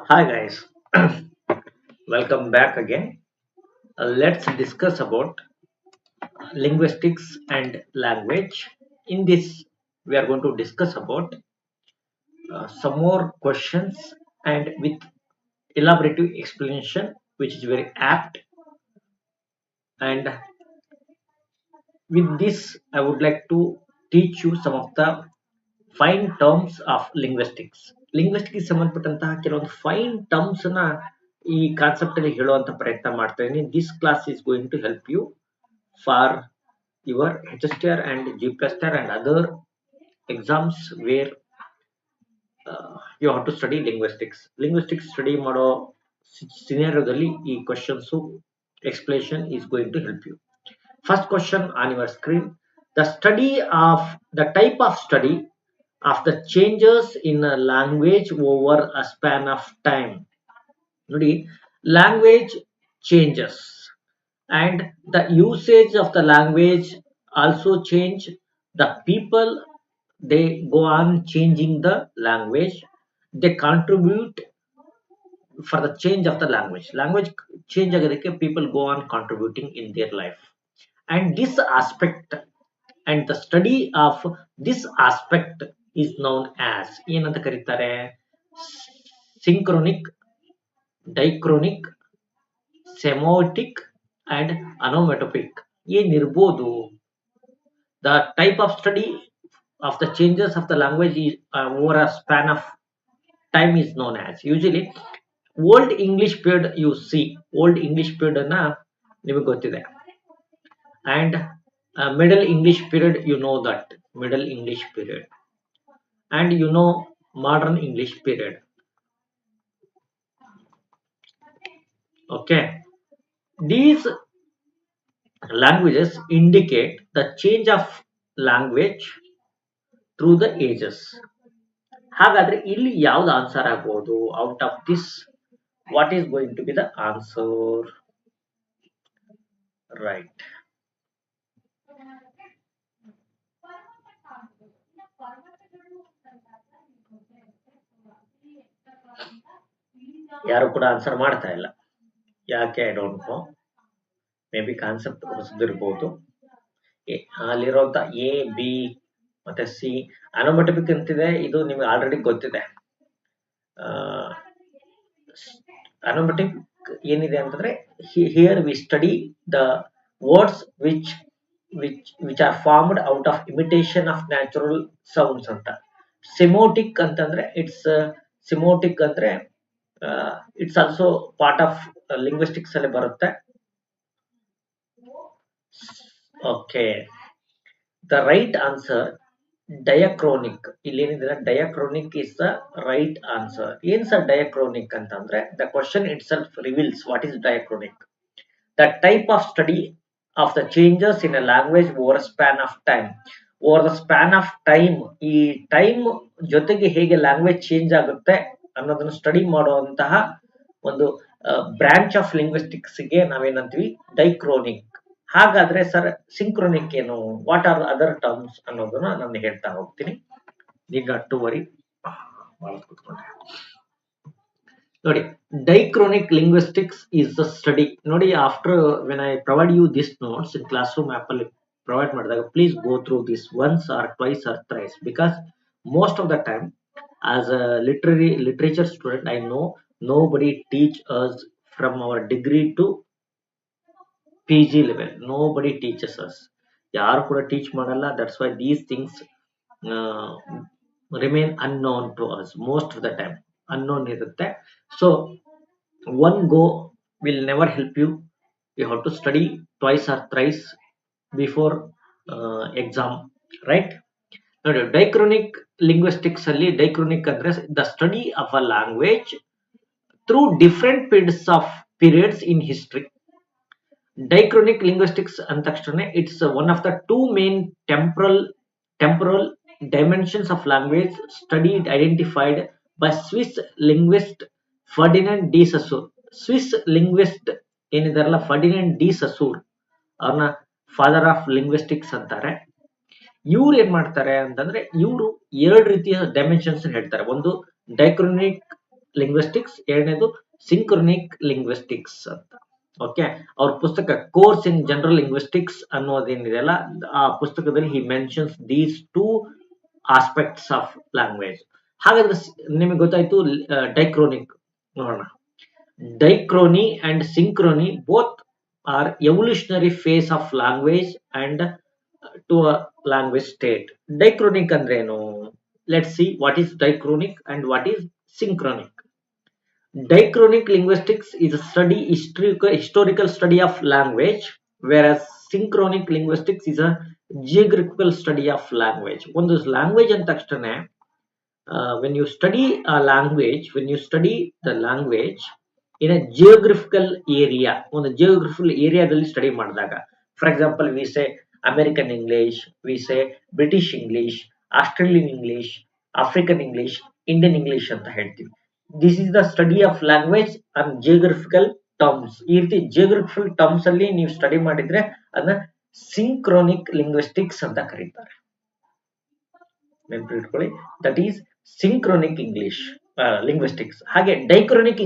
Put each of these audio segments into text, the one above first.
Hi guys, welcome back again. Let's discuss about linguistics and language. In this, we are going to discuss about some more questions and with elaborative explanation, which is very apt. And with this, I would like to teach you some of the fine terms of linguistics. Linguistics ಸಂಬಂಧಪಟ್ಟಂತಹ ಕೆಲವೊಂದು fine terms ನ ಈ concept ಅಲ್ಲಿ ಹೇಳುವಂತ ಪ್ರಯತ್ನ ಮಾಡ್ತಾ ಇದ್ದೀನಿ. This class is going to help you for your HSTR and GPSTR and other exams where you have to study linguistics. Linguistics study ಮಾಡೋ ಸಿನಾರಿಯೋದಲ್ಲಿ ಈ questions explanation is going to help you. First question on your screen: the type of study of the changes in a language over a span of time. ನೋಡಿ, language changes and the usage of the language also change. The people, they go on changing the language. They contribute for the change of the language change agadike people go on contributing in their life. And this aspect and the study of this aspect is known as ಏನಂತ ಕರೀತಾರೆ? synchronic, diachronic, semiotic and onomatopic. ಏನಿರ್ಬೋದು? The type of study of the changes of the language is, over a span of time is known as. Usually old English period, you see old English period ಅನ್ನ ನಿಮಗೆ ಗೊತ್ತಿದೆ. And middle English period, you know that middle English period, and you know modern English period. Okay, these languages indicate the change of language through the ages. ಹಾಗಾದ್ರೆ ಇಲ್ಲಿ ಯಾವ್ದು answer ಆಗ್ಬಹುದು? Out of this, what is going to be the answer? Right. ಯಾರು ಕೂಡ answer ಮಾಡ್ತಾ ಇಲ್ಲ. ಯಾಕೆ? I don't know. Maybe concept ಹೊಸದಿರ್ಬೋದು. ಅಲ್ಲಿರುವಂತ ಎ, ಬಿ ಮತ್ತೆ ಸಿ ಅನೋಮಟಪಿಕ್ ಅಂತಿದೆ. ಇದು ನಿಮಗೆ ಆಲ್ರೆಡಿ ಗೊತ್ತಿದೆ. ಅನೋಮಟಿಕ್ ಏನಿದೆ ಅಂತಂದ್ರೆ, here we study the words which are formed out of imitation of natural sounds ಅಂತ. ಸಿಮೋಟಿಕ್ ಅಂತಂದ್ರೆ ಸಿಮೋಟಿಕ್ ಅಂದ್ರೆ it's also part of linguistics ಅಲ್ಲಿ ಬರುತ್ತೆ. Okay, the right answer diachronic. ಇಲ್ಲಿ ಏನಿದೆ, diachronic is the right answer. ಏನ್ sir diachronic ಅಂತಂದ್ರೆ, the question it self reveals what is diachronic. The type of study of the changes in a language over span of time. Over the span of time, ಈ time ಜೊತೆಗೆ ಹೇಗೆ language change ಆಗುತ್ತೆ ಅನ್ನೋದನ್ನು study ಮಾಡುವಂತಹ ಒಂದು branch of linguistics ಗೆ ನಾವೇನಂತೀವಿ? ಡೈಕ್ರೋನಿಕ್. ಹಾಗಾದ್ರೆ sir ಸಿಂಕ್ರೋನಿಕ್ ಏನು? ವಾಟ್ ಆರ್ ಅದರ್ ಟರ್ಮ್ಸ್ ಅನ್ನೋದನ್ನ ನಾನು ಹೇಳ್ತಾ ಹೋಗ್ತೀನಿ. Need not to worry. ನೋಡಿ, diachronic linguistics is the study. ನೋಡಿ, after when I provide you this notes in class room app ಅಲ್ಲಿ ಪ್ರೊವೈಡ್ ಮಾಡಿದಾಗ, please go through this once or twice or thrice, because most of the time as a literature student, I know nobody teach us from our degree to PG level. Nobody teaches us. ಯಾರು ಕೂಡ teach ಮಾಡಲ್ಲ. That's why these things remain unknown to us. Most of the time unknown ಇರುತ್ತೆ. So one go will never help you. You have to study twice or thrice before exam, right? ನೋಡಿ, diachronic linguistics ಅಲ್ಲಿ diachronic ಅಂದ್ರೆ the study of a language through different periods in history. Diachronic linguistics and it's one of the two main temporal dimensions of language studied identified by Swiss linguist Ferdinand de Saussure. Swiss linguist ಏನಿದಾರಲ್ಲ, Ferdinand de Saussure, ಅವ್ರನ್ನ father of linguistics ಅಂತಾರೆ. ಇವ್ರು ಏನ್ ಮಾಡ್ತಾರೆ ಅಂತಂದ್ರೆ, ಇವರು ಎರಡು ರೀತಿಯ ಡೈಮೆನ್ಷನ್ಸ್ ಹೇಳ್ತಾರೆ. ಒಂದು ಡೈಕ್ರೋನಿಕ್ ಲಿಂಗ್ವಿಸ್ಟಿಕ್ಸ್, ಎರಡನೇದು ಸಿಂಕ್ರೊನಿಕ್ ಲಿಂಗ್ವಿಸ್ಟಿಕ್ಸ್ ಅಂತ. ಓಕೆ, ಅವ್ರ ಪುಸ್ತಕ ಕೋರ್ಸ್ ಇನ್ ಜನರಲ್ ಲಿಂಗ್ವಿಸ್ಟಿಕ್ಸ್ ಅನ್ನೋದೇನಿದೆಯಲ್ಲ, ಆ ಪುಸ್ತಕದಲ್ಲಿ he mentions these two aspects of language. ಹಾಗಾದ್ರೆ ನಿಮಗೆ ಗೊತ್ತಾಯ್ತು ಡೈಕ್ರೋನಿಕ್. ನೋಡೋಣ, diachrony and synchrony both are evolutionary phase of language and to a language state. Diachronic ಅಂದ್ರೇನು? Let's see what is diachronic and what is synchronic. Diachronic linguistics is a historical study of language, whereas synchronic linguistics is a geographical study of language. ಒಂದು language ಅಂತ ತಕ್ಷಣ when you study the language in a geographical area, ಒಂದು geographical ಏರಿಯಾದಲ್ಲಿ study ಮಾಡಿದಾಗ, for example we say American English, we say British English, Australian English, African English, Indian English ಅಂತ ಹೇಳ್ತೀವಿ. This is the study of language and geographical terms. ಈ ರೀತಿ geographical terms ಅಲ್ಲಿ ನೀವು study ಮಾಡಿದ್ರೆ ಅದನ್ನ ಸಿಂಕ್ರೋನಿಕ್ ಲಿಂಗ್ವಿಸ್ಟಿಕ್ಸ್ ಅಂತ ಕರೀತಾರೆ. ನೆನಪಿಟ್ಕೊಳ್ಳಿ, that is synchronic English linguistics. ಹಾಗೆ ಡೈಕ್ರೋನಿಕ್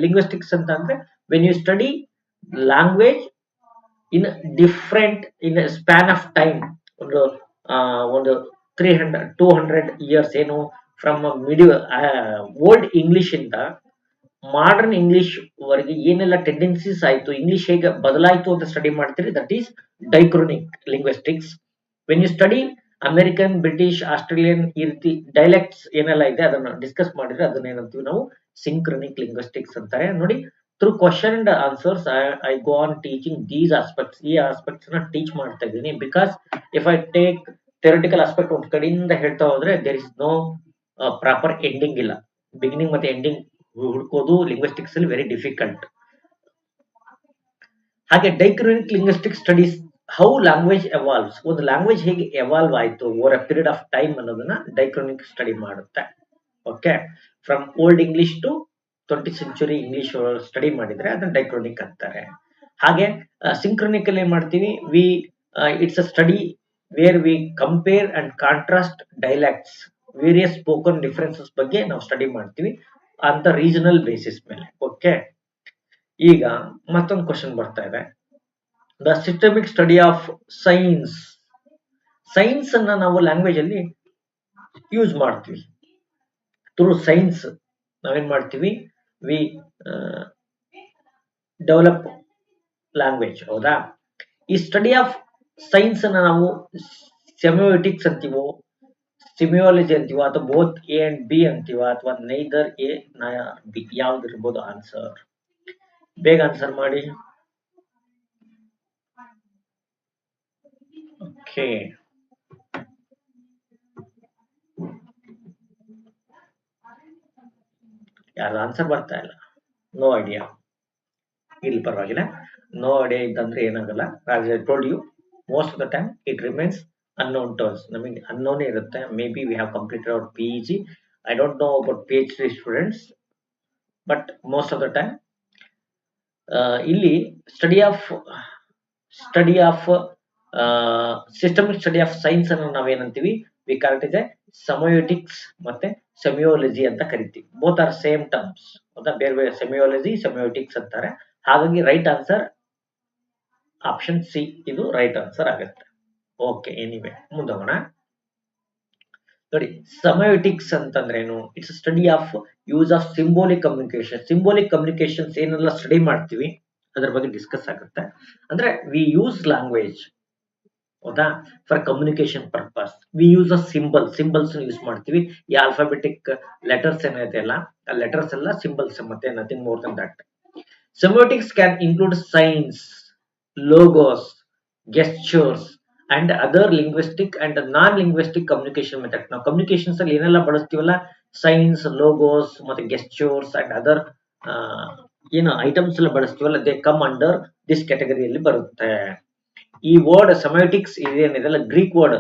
ಲಿಂಗ್ವಿಸ್ಟಿಕ್ಸ್ ಅಂತ ಅಂದ್ರೆ when you study language in different in span of time, ಒಂದು 200 ಇಯರ್ಸ್, ಏನು ಫ್ರಮ್ ಓಲ್ಡ್ ಇಂಗ್ಲಿಷ್ ಇಂದ ಮಾಡರ್ನ್ ಇಂಗ್ಲಿಷ್ ವರೆಗೆ ಏನೆಲ್ಲ ಟೆಂಡೆನ್ಸೀಸ್ ಆಯ್ತು, ಇಂಗ್ಲಿಷ್ ಹೇಗೆ ಬದಲಾಯಿತು ಅಂತ ಸ್ಟಡಿ ಮಾಡ್ತೀರಿ, that is diachronic linguistics. When you study American, British, Australian, ಈ ರೀತಿ ಡೈಲೆಕ್ಟ್ಸ್ ಏನೆಲ್ಲ ಇದೆ ಅದನ್ನ ಡಿಸ್ಕಸ್ ಮಾಡಿದ್ರೆ ಅದನ್ನ ಏನಂತೀವಿ ನಾವು ಸಿಂಕ್ರನಿಕ್ ಲಿಂಗ್ವಿಸ್ಟಿಕ್ಸ್ ಅಂತಾರೆ. ನೋಡಿ, through question and answers I go on teaching these aspects. ಈ ಆಸ್ಪೆಕ್ಟ್ಸ್ ನ ಟೀಚ್ ಮಾಡ್ತಾ ಇದ್ದೀನಿ. Because if I take theoretical aspect ಒಂದು ಕಡೆಯಿಂದ ಹೇಳ್ತಾ ಹೋದ್ರೆ there is no proper ending ಇಲ್ಲ. ಬಿಗಿನಿಂಗ್ ಮತ್ತೆ ಎಂಡಿಂಗ್ ಹುಡ್ಕೋದು ಲಿಂಗ್ವಿಸ್ಟಿಕ್ಸ್ ಅಲ್ಲಿ ವೆರಿ ಡಿಫಿಕಲ್ಟ್. ಹಾಗೆ diachronic linguistic studies how language evolves, ಒಂದು ಲ್ಯಾಂಗ್ವೇಜ್ ಹೇಗೆ ಎವಾಲ್ವ್ ಆಯ್ತು over a period of time ಅನ್ನೋದನ್ನ ಡೈಕ್ರೋನಿಕ್ ಸ್ಟಡಿ ಮಾಡುತ್ತೆ. Okay, from old English to 20th century English study ಮಾಡಿದ್ರೆ ಅದನ್ನ ಡೈಕ್ರೋನಿಕ್ ಅಂತಾರೆ. ಹಾಗೆ ಸಿಂಕ್ರೋನಿಕ್ ಅಲ್ಲಿ ಏನ್ ಮಾಡ್ತೀವಿ, it's a study where we compare and contrast dialects, various spoken differences ಬಗ್ಗೆ ನಾವು ಸ್ಟಡಿ ಮಾಡ್ತೀವಿ ಅಂತ ರೀಜನಲ್ ಬೇಸಿಸ್ ಮೇಲೆ. ಓಕೆ, ಈಗ ಮತ್ತೊಂದು ಕ್ವಶನ್ ಬರ್ತಾ ಇದೆ, the systemic study of science. Science ಅನ್ನ ನಾವು ಲ್ಯಾಂಗ್ವೇಜ್ ಅಲ್ಲಿ ಯೂಸ್ ಮಾಡ್ತೀವಿ. ಥ್ರೂ ಸೈನ್ಸ್ ನಾವೇನ್ ಮಾಡ್ತೀವಿ, ವಿ ಡೆವಲಪ್ ಲ್ಯಾಂಗ್ವೇಜ್. ಹೌದಾ? ಈ ಸ್ಟಡಿ ಆಫ್ ಸೈನ್ಸ್ ಅನ್ನ ನಾವು ಸೆಮಿಯೋಟಿಕ್ಸ್ ಅಂತೀವೋ, ಸಿಮಿಯಾಲಜಿ ಅಂತೀವೋ, ಅಥವಾ ಬೋತ್ ಎ ಅಂಡ್ ಬಿ ಅಂತೀವ, ಅಥವಾ ನೈದರ್ ಎ ಬಿ, ಯಾವ್ದು ಇರ್ಬೋದು ಆನ್ಸರ್? ಬೇಗ ಆನ್ಸರ್ ಮಾಡಿ. ಓಕೆ, ಯಾರು ಆನ್ಸರ್ ಬರ್ತಾ ಇಲ್ಲ? No idea. ಇಲ್ಲಿ ಪರವಾಗಿಲ್ಲ, ನೋ ಐಡಿಯಾ ಇದ್ದಂದ್ರೆ ಏನಾಗಲ್ಲ. As I told you, most of the time it remains unknown terms. ನಮಗೆ ಅನ್ನೋನೇ ಇರುತ್ತೆ. Maybe we have completed our PG. I don't know about PhD students, but most of the time ಇಲ್ಲಿ study of systemic study of signs ಅನ್ನು ನಾವೇನಂತೀವಿ, we call it a semiotics ಮತ್ತೆ semiology ಅಂತ ಕರಿತೀವಿ. Both are same terms. ಹೌದಾ? ಬೇರೆ ಬೇರೆ ಸೆಮಿಯಾಲಜಿ, semiotics ಅಂತಾರೆ. ಹಾಗಾಗಿ ರೈಟ್ ಆನ್ಸರ್ ಆಪ್ಷನ್ ಸಿ, ಇದು ರೈಟ್ ಆನ್ಸರ್ ಆಗುತ್ತೆ. ಓಕೆ, ಎನಿವೆ ಮುಂದೋಗೋಣ. ನೋಡಿ, ಸೆಮಿಯೋಟಿಕ್ಸ್ ಅಂತಂದ್ರೇನು? It's study of use of symbolic communication. Symbolic communications ಏನೆಲ್ಲ ಸ್ಟಡಿ ಮಾಡ್ತೀವಿ ಅದ್ರ ಬಗ್ಗೆ ಡಿಸ್ಕಸ್ ಆಗುತ್ತೆ. ಅಂದ್ರೆ ವಿ ಯೂಸ್ ಲ್ಯಾಂಗ್ವೇಜ್, ಹೌದಾ, for communication purpose. We use a symbols use ಮಾಡ್ತೀವಿ. ಈ ಆಲ್ಫಾಬೆಟಿಕ್ ಲೆಟರ್ಸ್ ಏನಿದೆಯಲ್ಲ, ಆ ಲೆಟರ್ಸ್ ಎಲ್ಲ ಸಿಂಬಲ್ಸ್, ಮತ್ತೆ nothing more than that. Semiotics can include signs, logos, gestures and other linguistic and non linguistic communication method. ನಾವು communications ಅಲ್ಲಿ ಏನೆಲ್ಲ ಬಳಸ್ತೀವಲ್ಲ, ಸೈನ್ಸ್, ಲೋಗೋಸ್ ಮತ್ತೆ ಗೆಸ್ಚರ್ಸ್ ಅಂಡ್ ಅದರ್ ಏನು ಐಟಮ್ಸ್ ಎಲ್ಲ ಬಳಸ್ತೀವಲ್ಲ, ದೇ ಕಮ್ ಅಂಡರ್ ದಿಸ್ ಕ್ಯಾಟಗರಿಯಲ್ಲಿ ಬರುತ್ತೆ. ಈ ವರ್ಡ್ ಸೆಮಿಯೋಟಿಕ್ಸ್ ಇದೇನಿದೆಲ್ಲ ಗ್ರೀಕ್ ವರ್ಡ್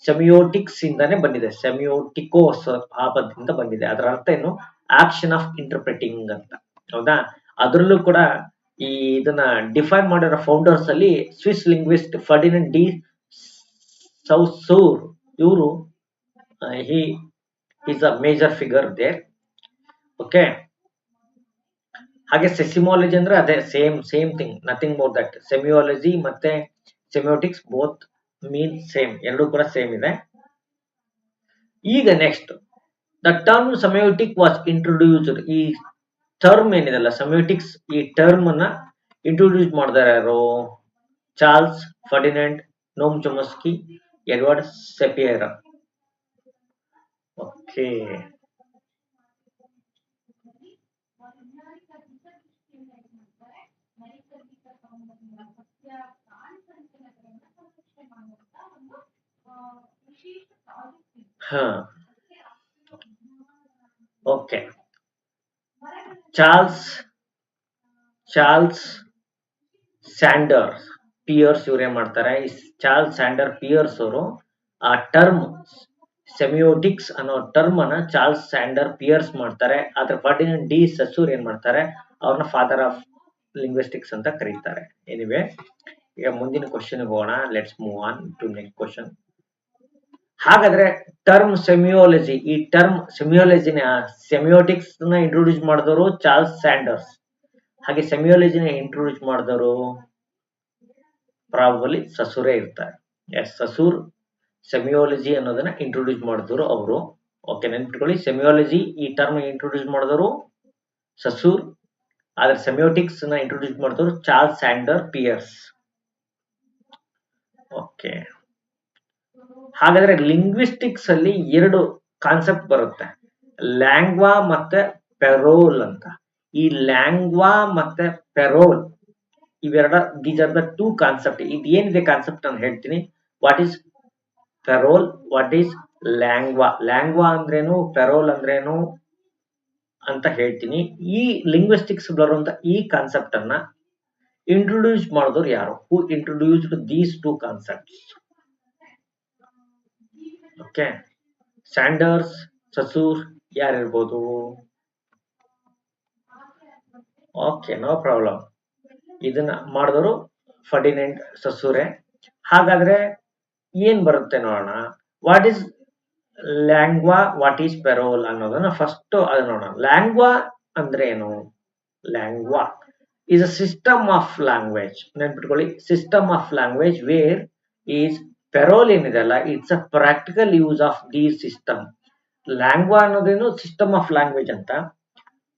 ಸೆಮಿಯೋಟಿಕ್ಸ್ ಇಂದಾನೆ ಬಂದಿದೆ. ಸೆಮಿಯೋಟಿಕೋಸ್ ಆ ಪದದಿಂದ ಬಂದಿದೆ. ಅದರ ಅರ್ಥ ಏನು? ಆಕ್ಷನ್ ಆಫ್ ಇಂಟರ್ಪ್ರೆಟಿಂಗ್ ಅಂತ. ಹೌದಾ? ಅದರಲ್ಲೂ ಕೂಡ ಇದನ್ನ ಡಿಫೈನ್ ಮಾಡಿರೋ ಫೌಂಡರ್ಸ್ ಅಲ್ಲಿ Swiss linguist Ferdinand de Saussure, ಇವರು is a major figure there. Okay. ಹಾಗೆ ಸೆಸಿಮಾಲಜಿ ಅಂದ್ರೆ ಅದೇ same thing, nothing more that. Semiology ಮತ್ತೆ ಸೆಮಿಯೋಟಿಕ್ಸ್ ಬೋತ್ ಮೀನ್ ಸೇಮ್, ಎರಡೂ ಕೂಡ ಸೇಮ್ ಇದೆ. ಈಗ next, the term semiotic was introduced. ಈ ಟರ್ಮ್ ಏನಿದೆಲ್ಲ ಸೆಮಿಯೋಟಿಕ್ಸ್, ಈ ಟರ್ಮ್ ಅನ್ನ ಇಂಟ್ರೊಡ್ಯೂಸ್ ಮಾಡಿದಾರೆ ಯಾರು? Charles Ferdinand, Noam Chomsky, Edward Sapir. Okay. ಹಾ, ಓಕೆ. ಚಾರ್ಲ್ಸ್ ಸ್ಯಾಂಡರ್ ಪಿಯರ್ಸ್ ಇವ್ರು ಏನ್ ಮಾಡ್ತಾರೆ? ಚಾರ್ಲ್ಸ್ ಸ್ಯಾಂಡರ್ ಪಿಯರ್ಸ್ ಅವರು ಆ ಟರ್ಮ್ ಸೆಮಿಯೋಟಿಕ್ಸ್ ಅನ್ನೋ ಟರ್ಮ್ ಅನ್ನ ಚಾರ್ಲ್ಸ್ ಸ್ಯಾಂಡರ್ ಪಿಯರ್ಸ್ ಮಾಡ್ತಾರೆ. ಆದ್ರೆ ಫರ್ಡಿನೆಂಡ್ ಡಿ ಸಸೂರ್ ಏನ್ ಮಾಡ್ತಾರೆ? ಅವ್ರನ್ನ ಫಾದರ್ ಆಫ್ ಲಿಂಗ್ವಿಸ್ಟಿಕ್ಸ್ ಅಂತ ಕರೀತಾರೆ. ಎನಿವೆ, ಈಗ ಮುಂದಿನ ಕ್ವಶನ್ ಹೋಗೋಣ. Let's move on to next question. ಹಾಗಾದ್ರೆ ಟರ್ಮ್ ಸೆಮಿಯೋಲಜಿ, ಈ ಟರ್ಮ್ ಸೆಮಿಯೋಲಜಿನ ಸೆಮಿಯೋಟಿಕ್ಸ್ ನ ಇಂಟ್ರೊಡ್ಯೂಸ್ ಮಾಡಿದವರು ಚಾರ್ಲ್ಸ್ ಸ್ಯಾಂಡರ್ಸ್. ಹಾಗೆ ಸೆಮಿಯೋಲಜಿನ ಇಂಟ್ರೊಡ್ಯೂಸ್ ಮಾಡಿದವರು ಪ್ರಾಬಲಿ ಸಸೂರೇ ಇರ್ತಾರೆ. ಎಸ್, ಸಸೂರ್ ಸೆಮಿಯೋಲಜಿ ಅನ್ನೋದನ್ನ ಇಂಟ್ರೊಡ್ಯೂಸ್ ಮಾಡಿದವರು ಅವರು. ಓಕೆ, ನೆನ್ಪಿಟ್ಕೊಳ್ಳಿ, ಸೆಮಿಯೋಲಜಿ ಈ ಟರ್ಮ್ ಇಂಟ್ರೊಡ್ಯೂಸ್ ಮಾಡಿದವರು ಸಸೂರ್, ಆದ್ರೆ ಸೆಮಿಯೋಟಿಕ್ಸ್ ನ ಇಂಟ್ರೊಡ್ಯೂಸ್ ಮಾಡಿದವರು ಚಾರ್ಲ್ಸ್ ಸ್ಯಾಂಡರ್ ಪಿಯರ್ಸ್. ಓಕೆ. ಹಾಗಾದ್ರೆ ಲಿಂಗ್ವಿಸ್ಟಿಕ್ಸ್ ಅಲ್ಲಿ ಎರಡು ಕಾನ್ಸೆಪ್ಟ್ ಬರುತ್ತೆ, ಲ್ಯಾಂಗ್ವಾ ಮತ್ತೆ ಪೆರೋಲ್ ಅಂತ. ಈ ಲ್ಯಾಂಗ್ವಾ ಮತ್ತೆ ಪೆರೋಲ್ ಇವೆರಡ, these are the two concept. ಇದು ಏನಿದೆ ಕಾನ್ಸೆಪ್ಟ್ ನಾನು ಹೇಳ್ತೀನಿ. What is parole, what is langue, langue ಅಂದ್ರೇನು, ಪೆರೋಲ್ ಅಂದ್ರೇನು ಅಂತ ಹೇಳ್ತೀನಿ. ಈ ಲಿಂಗ್ವಿಸ್ಟಿಕ್ಸ್ ಬರುವಂತ ಈ ಕಾನ್ಸೆಪ್ಟ್ ಅನ್ನ ಇಂಟ್ರೊಡ್ಯೂಸ್ ಮಾಡಿದವರು ಯಾರು? Who introduced these two concepts? Okay, Sanders, Saussure, ಯಾರಿರ್ಬೋದು? Okay, no problem. ಇದನ್ನ ಮಾಡಿದವರು ಫರ್ಡಿನೆಂಡ್ ಸಸೂರೆ. ಹಾಗಾದ್ರೆ ಏನ್ ಬರುತ್ತೆ ನೋಡೋಣ. What is langue, what is parole ಅನ್ನೋದನ್ನ ಫಸ್ಟ್ ಅದು ನೋಡೋಣ. ಲ್ಯಾಂಗ್ವಾ ಅಂದ್ರೆ ಏನು? Langue is a system of language. ನೆನ್ಪಿಟ್ಕೊಳ್ಳಿ, system of language where is parole ಏನಿದೆಲ್ಲ, it's a practical use of the system. Langue ಅನ್ನೋದೇನು ಸಿಸ್ಟಮ್ ಆಫ್ ಲ್ಯಾಂಗ್ವೇಜ್ ಅಂತ,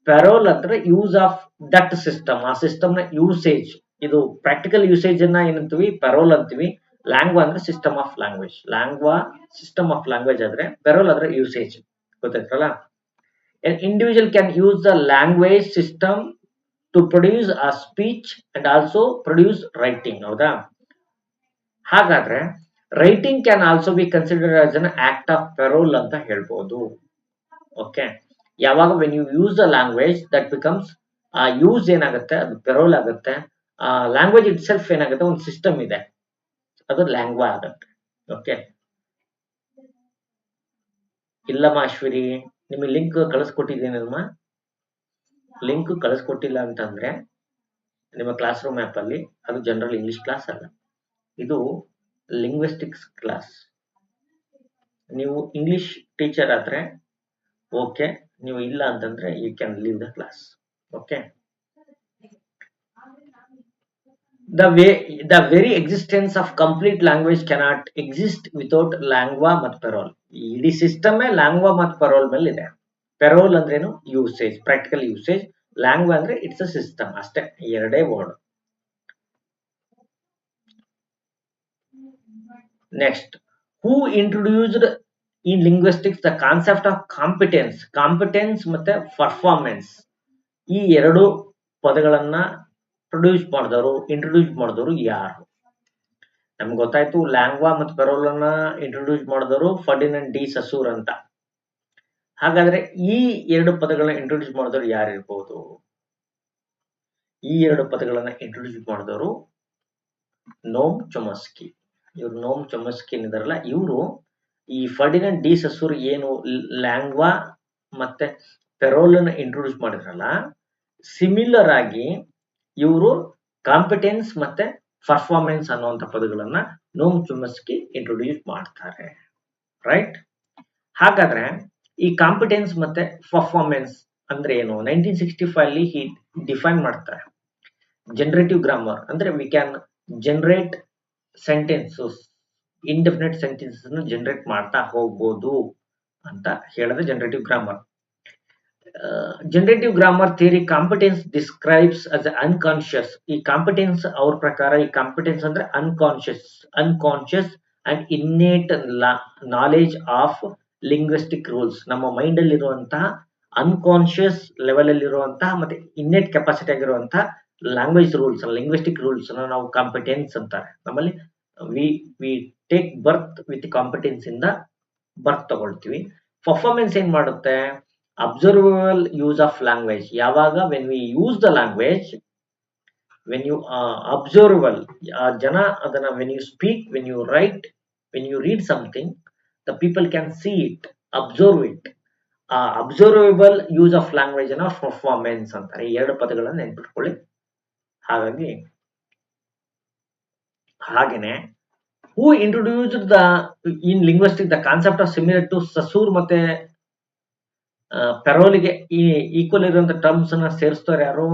parole ಅಂದ್ರೆ ಯೂಸ್ ಆಫ್ ದಟ್ ಸಿಸ್ಟಮ್, ಆ ಸಿಸ್ಟಮ್ ನ ಯೂಸೇಜ್. ಇದು ಪ್ರಾಕ್ಟಿಕಲ್ ಯೂಸೇಜ್ ಅನ್ನ ಏನಂತೀವಿ? ಪೆರೋಲ್ ಅಂತೀವಿ. ಲ್ಯಾಂಗ್ವಾ ಅಂದ್ರೆ system of language. Langue system of language ಆದ್ರೆ, ಪೆರೋಲ್ ಆದ್ರೆ ಯೂಸೇಜ್. ಗೊತ್ತಾಯ್ತಲ್ಲ? An individual can use the language system to produce a speech and also produce writing. ಹೌದಾ? ಹಾಗಾದ್ರೆ writing can also be considered as an act of parole ಅಂತ ಹೇಳ್ಬೋದು. Okay, ಯಾವಾಗ when you use the language that becomes, ಆ use ಏನಾಗುತ್ತೆ ಅದು payroll ಆಗುತ್ತೆ. Language it self ಏನಾಗುತ್ತೆ, ಒಂದು ಸಿಸ್ಟಮ್ ಇದೆ, ಅದು ಲ್ಯಾಂಗ್ವಾ ಆಗುತ್ತೆ. ಓಕೆ, ಇಲ್ಲಮ್ಮ ಅಶ್ವಿರಿ, ನಿಮಗೆ ಲಿಂಕ್ ಕಳಿಸ್ಕೊಟ್ಟಿದ್ದೀನಲ್ಮ? ಲಿಂಕ್ ಕಳಿಸ್ಕೊಟ್ಟಿಲ್ಲ ಅಂತಂದ್ರೆ ನಿಮ್ಮ ಕ್ಲಾಸ್ ರೂಮ್ ಆ್ಯಪ್ ಅಲ್ಲಿ, ಅದು ಜನರಲ್ ಇಂಗ್ಲಿಷ್ ಕ್ಲಾಸ್ ಅಲ್ಲ, ಇದು ಲಿಂಗ್ವಿಸ್ಟಿಕ್ಸ್ ಕ್ಲಾಸ್. ನೀವು ಇಂಗ್ಲಿಷ್ ಟೀಚರ್ ಆದ್ರೆ ಓಕೆ, ನೀವು ಇಲ್ಲ ಅಂತಂದ್ರೆ you can leave the class. Okay, the very existence of complete language cannot exist without langue ಮತ್ತು ಪೆರೋಲ್. ಇಡೀ ಸಿಸ್ಟಮ್ ಲ್ಯಾಂಗ್ವಾ ಮತ್ತು ಪೆರೋಲ್ ಮೇಲೆ ಇದೆ. ಪೆರೋಲ್ ಅಂದ್ರೇನು? Usage, practical usage. ಲ್ಯಾಂಗ್ವಾ ಅಂದ್ರೆ ಇಟ್ಸ್ ಅ ಸಿಸ್ಟಮ್, ಅಷ್ಟೇ, ಎರಡೇ word. Next, who introduced in linguistics the concept of competence. Competence ಮತ್ತೆ ಪರ್ಫಾರ್ಮೆನ್ಸ್, ಈ ಎರಡು ಪದಗಳನ್ನ ಇಂಟ್ರೊಡ್ಯೂಸ್ ಮಾಡಿದವರು ಯಾರು? ನಮ್ಗೆ ಗೊತ್ತಾಯ್ತು, ಲ್ಯಾಂಗ್ವಾ ಮತ್ತು ಪೆರೋಲ್ ಅನ್ನ ಇಂಟ್ರೊಡ್ಯೂಸ್ ಮಾಡಿದವರು ಫರ್ಡಿನೆಂಡ್ ಡಿ ಸಸೂರ್ ಅಂತ. ಹಾಗಾದ್ರೆ ಈ ಎರಡು ಪದಗಳನ್ನ ಇಂಟ್ರೊಡ್ಯೂಸ್ ಮಾಡಿದವರು ಯಾರಿರ್ಬೋದು? ಈ ಎರಡು ಪದಗಳನ್ನ ಇಂಟ್ರೊಡ್ಯೂಸ್ ಮಾಡಿದವರು ನೋಮ್ ಚೊಮಸ್ಕಿ. ಇವ್ರು ನೋಮ್ ಚೊಮಸ್ಕಿ ಏನಿದಾರಲ್ಲ, ಇವರು ಈ ಫರ್ಡಿನೆಂಡ್ ಡಿ ಸಸೂರ್ ಏನು ಲ್ಯಾಂಗ್ವಾ ಮತ್ತೆ ಪೆರೋಲ್ ಅನ್ನ ಇಂಟ್ರೊಡ್ಯೂಸ್ ಮಾಡಿದ್ರಲ್ಲ, ಸಿಮಿಲರ್ ಆಗಿ ಇವರು ಕಾಂಪಿಟೆನ್ಸ್ ಮತ್ತೆ ಪರ್ಫಾರ್ಮೆನ್ಸ್ ಅನ್ನುವಂಥ ಪದಗಳನ್ನ ನೋಮ್ ಚೊಮಸ್ಕಿ ಇಂಟ್ರೊಡ್ಯೂಸ್ ಮಾಡ್ತಾರೆ. ರೈಟ್? ಹಾಗಾದ್ರೆ ಈ ಕಾಂಪಿಟೆನ್ಸ್ ಮತ್ತೆ ಪರ್ಫಾರ್ಮೆನ್ಸ್ ಅಂದ್ರೆ ಏನು 1965 ಅಲ್ಲಿ ಡಿಫೈನ್ ಮಾಡ್ತಾರೆ. ಜನರೇಟಿವ್ ಗ್ರಾಮರ್ ಅಂದ್ರೆ we can generate sentences, indefinite sentences generate ಮಾಡ್ತಾ ಹೋಗ್ಬೋದು ಅಂತ ಹೇಳಿದ್ರೆ generative grammar. Generative grammar theory competence describes as unconscious. ಈ ಕಾಂಪಿಟೆನ್ಸ್ ಅವ್ರ ಪ್ರಕಾರ ಈ ಕಾಂಪಿಟೆನ್ಸ್ ಅಂದ್ರೆ unconscious and innate knowledge of linguistic rules. ನಮ್ಮ ಮೈಂಡ್ ಅಲ್ಲಿ ಇರುವಂತಹ ಅನ್ಕಾನ್ಶಿಯಸ್ ಲೆವೆಲ್ ಅಲ್ಲಿ ಇರುವಂತಹ ಮತ್ತೆ ಇನ್ನೇಟ್ ಕೆಪಾಸಿಟಿ ಆಗಿರುವಂತಹ ಲ್ಯಾಂಗ್ವೇಜ್ ರೂಲ್ಸ್, ಲಿಂಗ್ವಿಸ್ಟಿಕ್ ರೂಲ್ಸ್ ನಾವು ಕಾಂಪಿಟೆನ್ಸ್ ಅಂತಾರೆ. ನಮ್ಮಲ್ಲಿ we take birth with competence ಇಂದ ಬರ್ತ್ ತಗೊಳ್ತೀವಿ. ಪರ್ಫಾರ್ಮೆನ್ಸ್ ಏನ್ ಮಾಡುತ್ತೆ? Observable use of language. ಯಾವಾಗ when we use the language, when you observable, ಜನ ಅದನ್ನ when you speak, when you write, when you read something, the people can see it, observe it. ಆ observable use of language ಅನ್ನ performance ಅಂತಾರೆ. ಈ ಎರಡು ಪದಗಳನ್ನ ನೆನ್ಪಿಟ್ಕೊಳ್ಳಿ. ಹಾಗೇನೆ who introduced in linguistic the concept of similar to Saussure ಮತ್ತೆ ಪೆರೋಲಿಗೆ ಈ ಈಕ್ವಲ್ ಇರುವಂತ ಟರ್ಮ್ಸ್ ಅನ್ನ ಸೇರಿಸ್ತಾರೆ ಯಾರು?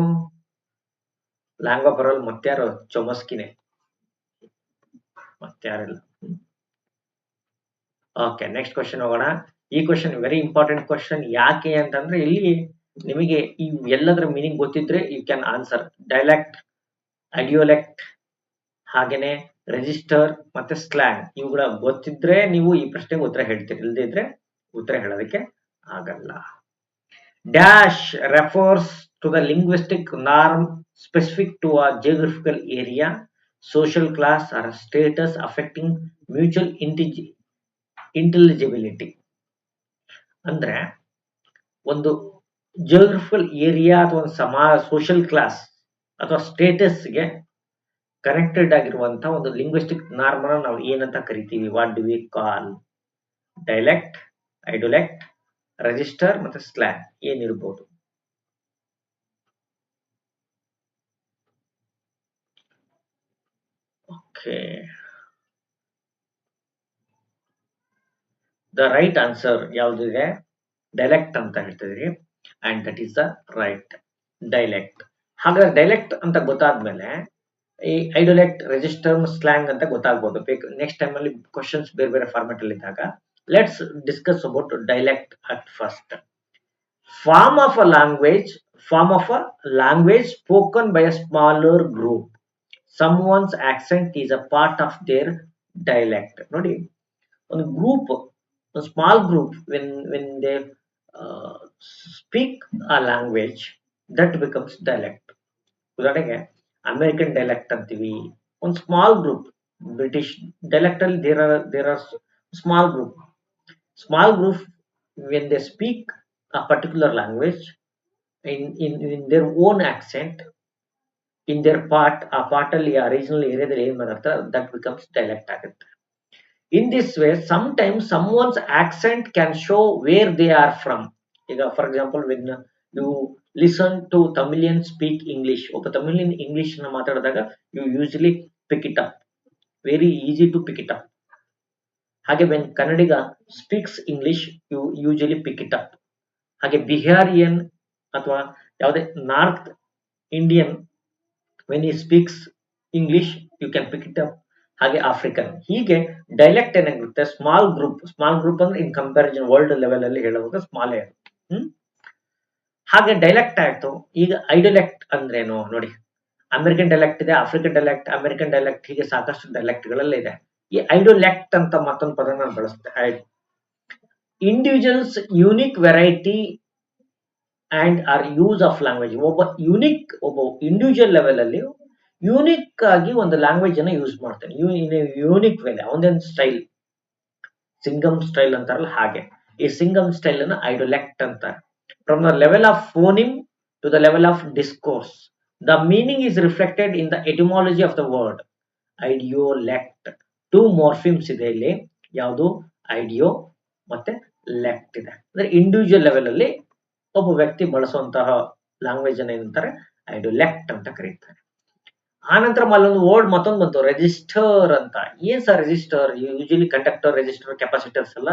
ಲ್ಯಾಂಗ್ವಾ ಪೆರೋಲ್ ಮತ್ತಾರು? ಚೊಮಸ್ಕಿನೇ, ಮತ್ತಾರಿಲ್ಲ. ಓಕೆ, ನೆಕ್ಸ್ಟ್ ಕ್ವಶನ್ ಹೋಗೋಣ. ಈ ಕ್ವಶನ್ ವೆರಿ ಇಂಪಾರ್ಟೆಂಟ್ ಕ್ವಶನ್. ಯಾಕೆ ಅಂತಂದ್ರೆ ಇಲ್ಲಿ ನಿಮಗೆ ಈ ಎಲ್ಲದರ ಮೀನಿಂಗ್ ಗೊತ್ತಿದ್ರೆ ಯು ಕ್ಯಾನ್ ಆನ್ಸರ್. ಡೈಲೆಕ್ಟ್, ಐಡಿಯೋಲೆಕ್ಟ್, ಹಾಗೇನೆ ರೆಜಿಸ್ಟರ್ ಮತ್ತೆ ಸ್ಲ್ಯಾಂಗ್, ಇವುಗಳ ಗೊತ್ತಿದ್ರೆ ನೀವು ಈ ಪ್ರಶ್ನೆಗೆ ಉತ್ತರ ಹೇಳ್ತೀರಿ, ಇಲ್ಲದೇ ಇದ್ರೆ ಉತ್ತರ ಹೇಳೋದಕ್ಕೆ ಆಗಲ್ಲ. Dash refers to the linguistic norm specific to a geographical area, social class or status affecting mutual intelligibility. ಅಂದ್ರೆ ಒಂದು ಜಿಯೋಗ್ರಫಿಕಲ್ ಏರಿಯಾ ಅಥವಾ ಸೋಷಿಯಲ್ ಕ್ಲಾಸ್ ಅಥವಾ ಸ್ಟೇಟಸ್ಗೆ ಕನೆಕ್ಟೆಡ್ ಆಗಿರುವಂತಹ ಒಂದು ಲಿಂಗ್ವಿಸ್ಟಿಕ್ ನಾರ್ಮ್ ಅನ್ನು ನಾವು ಏನಂತ ಕರಿತೀವಿ? What do we call? Dialect, idiolect, register ಮತ್ತೆ ಸ್ಲ್ಯಾಂಗ್ ಏನಿರ್ಬೋದು? ಓಕೆ, ದ ರೈಟ್ ಆನ್ಸರ್ ಯಾವ್ದಿದೆ? ಡೈಲೆಕ್ಟ್ ಅಂತ ಹೇಳ್ತಿದ್ರಿ, and that is the right, dialect. ಹಾಗಾದ್ರೆ ಡೈಲೆಕ್ಟ್ ಅಂತ ಗೊತ್ತಾದ್ಮೇಲೆ ಈ ಐಡೋಲೆಕ್ಟ್, ರೆಜಿಸ್ಟರ್, ಸ್ಲ್ಯಾಂಗ್ ಅಂತ ಗೊತ್ತಾಗ್ಬೋದು. ನೆಕ್ಸ್ಟ್ ಟೈಮ್ ಅಲ್ಲಿ ಕ್ವಶನ್ಸ್ ಬೇರೆ ಬೇರೆ ಫಾರ್ಮೆಟ್ ಅಲ್ಲಿ ಇದ್ದಾಗ let's discuss about dialect at first. Form of a language spoken by a smaller group. Someone's accent is a part of their dialect. ನೋಡಿ, ಒಂದು group, a small group, when they speak a language, that becomes dialect. ಉದಾಹರಣೆಗೆ American dialect ಅಂತೀವಿ. ಒಂದು small group, British dialect ಅಲ್ಲಿ there are small group when they speak a particular language in their own accent, in their part ಅಲ್ಲಿ regional ಏರಿಯಾದಲ್ಲಿ ಏನ್ ಮಾತಾಡ್ತಾರೆ, that becomes dialect ಆಗುತ್ತೆ. In this way, sometimes someone's accent can show where they are from. ಈಗ for example, when you listen to Tamilians speak English, ಒಬ್ಬ Tamilian English ನ ಮಾತಾಡಿದಾಗ you usually pick it up, very easy to pick it up. ಹಾಗೆ when Kannadiga speaks English, you usually pick it up. ಹಾಗೆ ಬಿಹಾರಿಯನ್ ಅಥವಾ ಯಾವುದೇ north Indian when he speaks English, you can pick it up. ಹಾಗೆ African, ಹೀಗೆ dialect ಏನಾಗುತ್ತೆ? Small group ಅಂದ್ರೆ ಇನ್ comparison world level ಅಲ್ಲಿ ಹೇಳುವಾಗ ಸ್ಮಾಲ್ ಆಗುತ್ತೆ. ಹಾಗೆ ಡೈಲೆಕ್ಟ್ ಆಯ್ತು. ಈಗ ಐಡೋಲೆಕ್ಟ್ ಅಂದ್ರೇನು ನೋಡಿ, ಅಮೆರಿಕನ್ ಡೈಲೆಕ್ಟ್ ಇದೆ, ಆಫ್ರಿಕನ್ ಡೈಲೆಕ್ಟ್, ಅಮೆರಿಕನ್ ಡೈಲೆಕ್ಟ್, ಹೀಗೆ ಸಾಕಷ್ಟು ಡೈಲೆಕ್ಟ್ ಗಳೆಲ್ಲ ಇದೆ. ಈ ಐಡೋಲೆಕ್ಟ್ ಅಂತ ಮತ್ತೊಂದು ಪದ ನಾನು ಬಳಸ್ತೇನೆ. Individuals unique variety and or use of language. ಒಬ್ಬ ಇಂಡಿವಿಜುವಲ್ ಲೆವೆಲ್ ಅಲ್ಲಿ ಯೂನಿಕ್ ಆಗಿ ಒಂದು ಲ್ಯಾಂಗ್ವೇಜ್ ಅನ್ನ ಯೂಸ್ ಮಾಡ್ತಾನೆ, ಯೂನಿಕ್ ವೇಲೆ, ಅವನದೇನು ಸ್ಟೈಲ್, ಸಿಂಗಮ್ ಸ್ಟೈಲ್ ಅಂತಾರಲ್ಲ ಹಾಗೆ. ಈ ಸಿಂಗಮ್ ಸ್ಟೈಲ್ ಅನ್ನ ಐಡೋಲೆಕ್ಟ್ ಅಂತಾರೆ. From the level of phoneme to the level of discourse, the meaning is reflected in the etymology of the word. Idiolect, 2 morphemes ಇದೆ ಇಲ್ಲಿ, ಯಾವುದು? ಐಡಿಯೋ ಮತ್ತೆ ಲೆಕ್ಟ್ ಇದೆ. ಅಂದ್ರೆ ಇಂಡಿವಿಜುವಲ್ ಲೆವೆಲ್ ಅಲ್ಲಿ ಒಬ್ಬ ವ್ಯಕ್ತಿ ಬಳಸುವಂತಹ ಲ್ಯಾಂಗ್ವೇಜ್ ಅನ್ನ ಏನಂತಾರೆ? ಐಡೋಲೆಕ್ಟ್ ಅಂತ ಕರೀತಾರೆ. ಆನಂತರ ಅಲ್ಲೊಂದು ವರ್ಡ್ ಮತ್ತೊಂದು ಬಂತು, ರೆಜಿಸ್ಟರ್ ಅಂತ. ಏನ್ sir register? Usually conductor, register, capacitors ಎಲ್ಲ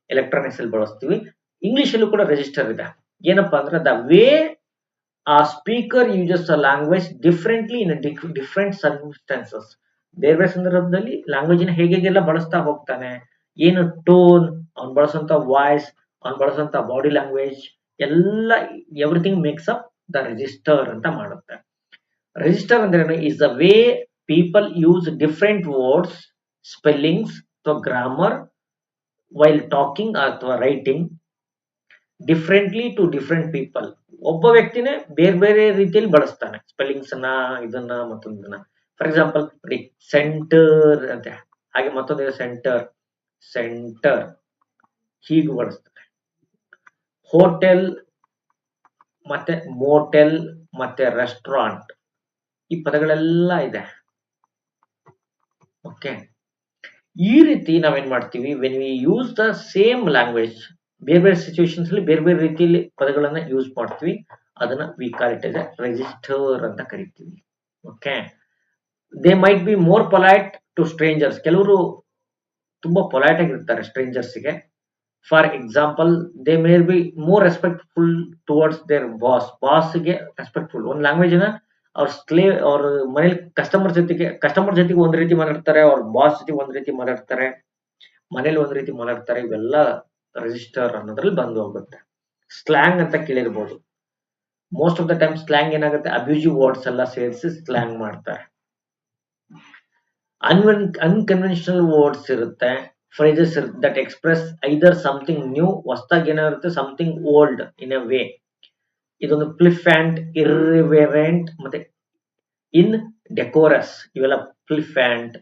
ಎಲೆಕ್ಟ್ರಾನಿಕ್ಸ್ ಅಲ್ಲಿ ಬಳಸ್ತೀವಿ. ಇಂಗ್ಲಿಷ್ ಅಲ್ಲೂ ಕೂಡ ರೆಜಿಸ್ಟರ್ ಇದೆ. ಏನಪ್ಪಾ ಅಂದ್ರೆ ದ ವೇ ಆ speaker uses a language differently in different circumstances. ಬೇರೆ ಬೇರೆ ಸಂದರ್ಭದಲ್ಲಿ ಲ್ಯಾಂಗ್ವೇಜ್ ನ ಹೇಗೆಲ್ಲ ಬಳಸ್ತಾ ಹೋಗ್ತಾನೆ, ಏನು ಟೋನ್, ಅವ್ನು ಬಳಸುವಂತ ವಾಯ್ಸ್, ಅವ್ನು ಬಳಸುವಂತ ಬಾಡಿ ಲ್ಯಾಂಗ್ವೇಜ್ ಎಲ್ಲ everything makes up the register ಅಂತ ಮಾಡುತ್ತೆ. ರಿಜಿಸ್ಟರ್ ಅಂದ್ರೆ is the way people use different words, spellings ಅಥವಾ ಗ್ರಾಮರ್ ವೈಲ್ ಟಾಕಿಂಗ್ ಅಥವಾ writing differently to different people. ಒಬ್ಬ ವ್ಯಕ್ತಿನೇ ಬೇರೆ ಬೇರೆ ರೀತಿಯಲ್ಲಿ ಬಳಸ್ತಾನೆ ಸ್ಪೆಲ್ಲಿಂಗ್ಸ್ ಅನ್ನ, ಇದನ್ನ ಮತ್ತೊಂದನ್ನ. ಫಾರ್ ಎಕ್ಸಾಂಪಲ್ ನೋಡಿ, ಸೆಂಟರ್ ಅಂತೆ, ಹಾಗೆ ಮತ್ತೊಂದು ಸೆಂಟರ್, ಸೆಂಟರ್ ಹೀಗೆ ಬಳಸ್ತಾನೆ. ಹೋಟೆಲ್ ಮತ್ತೆ ಮೋಟೆಲ್ ಮತ್ತೆ ರೆಸ್ಟೋರೆಂಟ್, ಈ ಪದಗಳೆಲ್ಲ ಇದೆ. ಓಕೆ, ಈ ರೀತಿ ನಾವೇನ್ ಮಾಡ್ತೀವಿ, when we use the same language, ಬೇರೆ ಬೇರೆ ಸಿಚುವೇಶನ್ಸ್ ಅಲ್ಲಿ ಬೇರೆ ಬೇರೆ ರೀತಿಯಲ್ಲಿ ಪದಗಳನ್ನ ಯೂಸ್ ಮಾಡ್ತೀವಿ, ಅದನ್ನ we call it as a register ಅಂತ ಕರಿತೀವಿ. Okay, they might be more polite to strangers. ಕೆಲವರು ತುಂಬಾ ಪೊಲೈಟ್ ಆಗಿರ್ತಾರೆ ಸ್ಟ್ರೇಂಜರ್ಸ್ಗೆ. For example, they may be more respectful towards their boss. ಬಾಸ್ಗೆ ರೆಸ್ಪೆಕ್ಟ್ಫುಲ್. ಒಂದು ಲ್ಯಾಂಗ್ವೇಜ್ ನ ಅವ್ರ ಅವ್ರ ಮನೇಲಿ ಕಸ್ಟಮರ್ ಜೊತೆಗೆ ಒಂದ್ ರೀತಿ ಮಾತಾಡ್ತಾರೆ, ಅವ್ರ ಬಾಸ್ ಜೊತೆಗೆ ಒಂದ್ ರೀತಿ ಮಾತಾಡ್ತಾರೆ, ಮನೇಲಿ ಒಂದ್ ರೀತಿ ಮಾತಾಡ್ತಾರೆ. ಇವೆಲ್ಲ ರಿಜಿಸ್ಟರ್ ಅನ್ನೋದ್ರಲ್ಲಿ ಬಂದು ಹೋಗುತ್ತೆ. ಸ್ಲ್ಯಾಂಗ್ ಅಂತ ಕೇಳಿರ್ಬೋದು. Most of the time slang ಏನಾಗುತ್ತೆ, ಅಬ್ಯೂಸಿವ್ ವರ್ಡ್ಸ್ ಎಲ್ಲ ಸೇರಿಸಿ ಸ್ಲ್ಯಾಂಗ್ ಮಾಡ್ತಾರೆ. ಅನ್ಕನ್ವೆನ್ಷನಲ್ ವರ್ಡ್ಸ್ ಇರುತ್ತೆ, ಫ್ರೇಜಸ್ ಇರುತ್ತೆ, that express either something new, ಹೊಸದಾಗಿ ಏನಾಗುತ್ತೆ, something old in a way. ಇದೊಂದು ಪ್ಲಿಫ್ಯಾಂಟ್, ಇರ್ರಿವೆರೆಂಟ್ ಮತ್ತೆ ಇನ್ ಡೆಕೋರಸ್. ಇವೆಲ್ಲ ಪ್ಲಿಫ್ಯಾಂಟ್,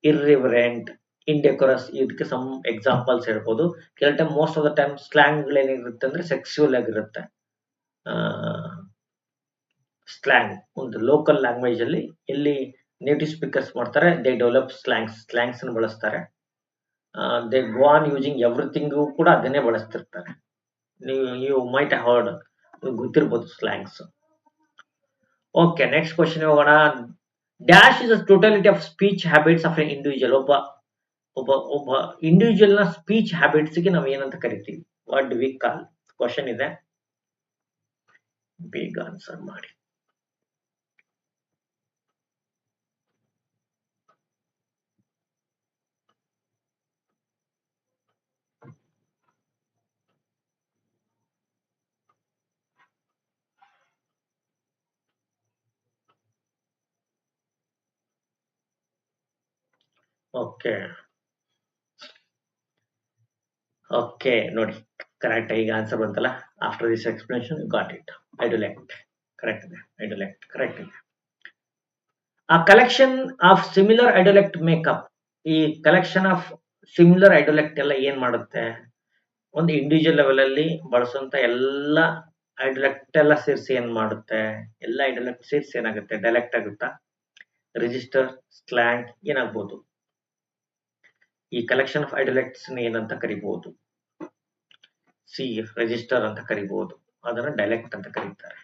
ಇರ್ರಿವೆರೆಂಟ್, ಇಂಡೆಕೋರಸ್, ಇದಕ್ಕೆ ಸಮ್ ಎಕ್ಸಾಂಪಲ್ಸ್ ಹೇಳ್ಬೋದು. ಕೆಲವು time most of the time slang ಏನಿರುತ್ತೆ ಅಂದ್ರೆ ಸೆಕ್ಸುವಲ್ ಆಗಿರುತ್ತೆ. ಸ್ಲ್ಯಾಂಗ್ ಒಂದು ಲೋಕಲ್ ಲ್ಯಾಂಗ್ವೇಜ್ ಅಲ್ಲಿ ಎಲ್ಲಿ ನೇಟಿವ್ ಸ್ಪೀಕರ್ಸ್ ಮಾಡ್ತಾರೆ, ದೇ ಡೆವಲಪ್ ಸ್ಲ್ಯಾಂಗ್ಸ್ ಅನ್ನು ಬಳಸ್ತಾರೆ. They go on using everything ಕೂಡ ಅದನ್ನೇ ಬಳಸ್ತಿರ್ತಾರೆ. ನೀವು ಮೈಟ್ ಹರ್ಡ್, ಗೊತ್ತಿರ್ಬೋದು ಸ್ಲ್ಯಾಂಗ್ಸ್. ಓಕೆ, ನೆಕ್ಸ್ಟ್ ಕ್ವಶನ್ ಹೋಗೋಣ. Dash is a totality of speech habits of a individual. ಒಬ್ಬ ಇಂಡಿವಿಜುವಲ್ ನ ಸ್ಪೀಚ್ ಹ್ಯಾಬಿಟ್ಸ್ ಗೆ ನಾವು ಏನಂತ ಕರಿತೀವಿ? What do we call? Question ಇದೆ, ಬೇಗ ಆನ್ಸರ್ ಮಾಡಿ. ಓಕೆ ಓಕೆ, ನೋಡಿ ಕರೆಕ್ಟ್ ಈಗ ಆನ್ಸರ್ ಬಂತಲ್ಲ. After this explanation got it. ಐಡೋಲೆಕ್ಟ್ correct ಇದೆ. ಐಡೋಲೆಕ್ಟ್ ಕರೆಕ್ಟ್ ಇದೆ. ಆ ಕಲೆಕ್ಷನ್ ಆಫ್ ಸಿಮಿಲರ್ ಐಡೋಲೆಕ್ಟ್ ಮೇಕಪ್. ಈ ಕಲೆಕ್ಷನ್ ಆಫ್ ಸಿಮಿಲರ್ ಐಡೋಲೆಕ್ಟ್ ಎಲ್ಲ ಏನ್ ಮಾಡುತ್ತೆ, ಒಂದು ಇಂಡಿವಿಜುವಲ್ ಲೆವೆಲ್ ಅಲ್ಲಿ ಬಳಸುವಂತ ಎಲ್ಲ ಐಡೋಲೆಕ್ಟ್ ಎಲ್ಲ ಸೇರಿಸಿ ಏನ್ ಮಾಡುತ್ತೆ, ಎಲ್ಲ ಐಡೋಲೆಕ್ಟ್ ಸೇರಿಸಿ ಏನಾಗುತ್ತೆ, ಡೈಲೆಕ್ಟ್ ಆಗುತ್ತಾ, ರಿಜಿಸ್ಟರ್, ಸ್ಲ್ಯಾಂಗ್ ಏನಾಗ್ಬೋದು. ಈ ಕಲೆಕ್ಷನ್ ಆಫ್ ಐಡೋಲೆಕ್ಟ್ಸ್ ಏನಂತ ಕರಿಬಹುದು? ಸಿ ರಿಜಿಸ್ಟರ್ ಅಂತ ಕರಿಬಹುದು, ಅದನ್ನ ಡೈಲೆಕ್ಟ್ ಅಂತ ಕರೀತಾರೆ.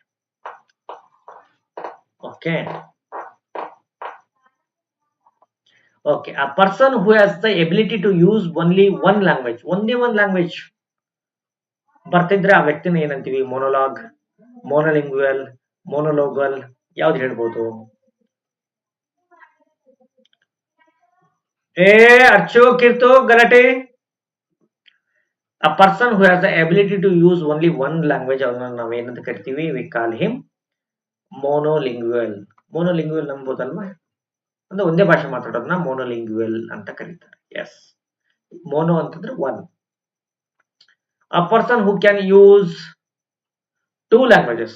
Okay okay, a person who has the ability to use only one language, ಒಂದೇ ಒಂದು ಲ್ಯಾಂಗ್ವೇಜ್ ಬರ್ತಿದ್ರೆ ಆ ವ್ಯಕ್ತಿನ ಏನಂತೀವಿ? ಮೊನೋಲಾಗ್, ಮೋನೋಲಿಂಗ್ವಲ್, ಮೋನೋಲೋಗಲ್, ಯಾವ್ದು ಹೇಳ್ಬೋದು? ಅರ್ಚು ಕಿರ್ತು ಗಲಾಟೆ. A person who has the ability to use only one language, ಅದನ್ನ ನಾವು ಏನಂತ ಕರಿತೀವಿ? We call him monolingual. monolingual ಅನ್ಬೋದಲ್ವಾ, ಅಂದ್ರೆ ಒಂದೇ ಭಾಷೆ ಮಾತಾಡೋದನ್ನ ಮೋನೋಲಿಂಗ್ವಲ್ ಅಂತ ಕರೀತಾರೆ. ಎಸ್, ಮೋನೋ ಅಂತಂದ್ರೆ one. A person who can use two languages,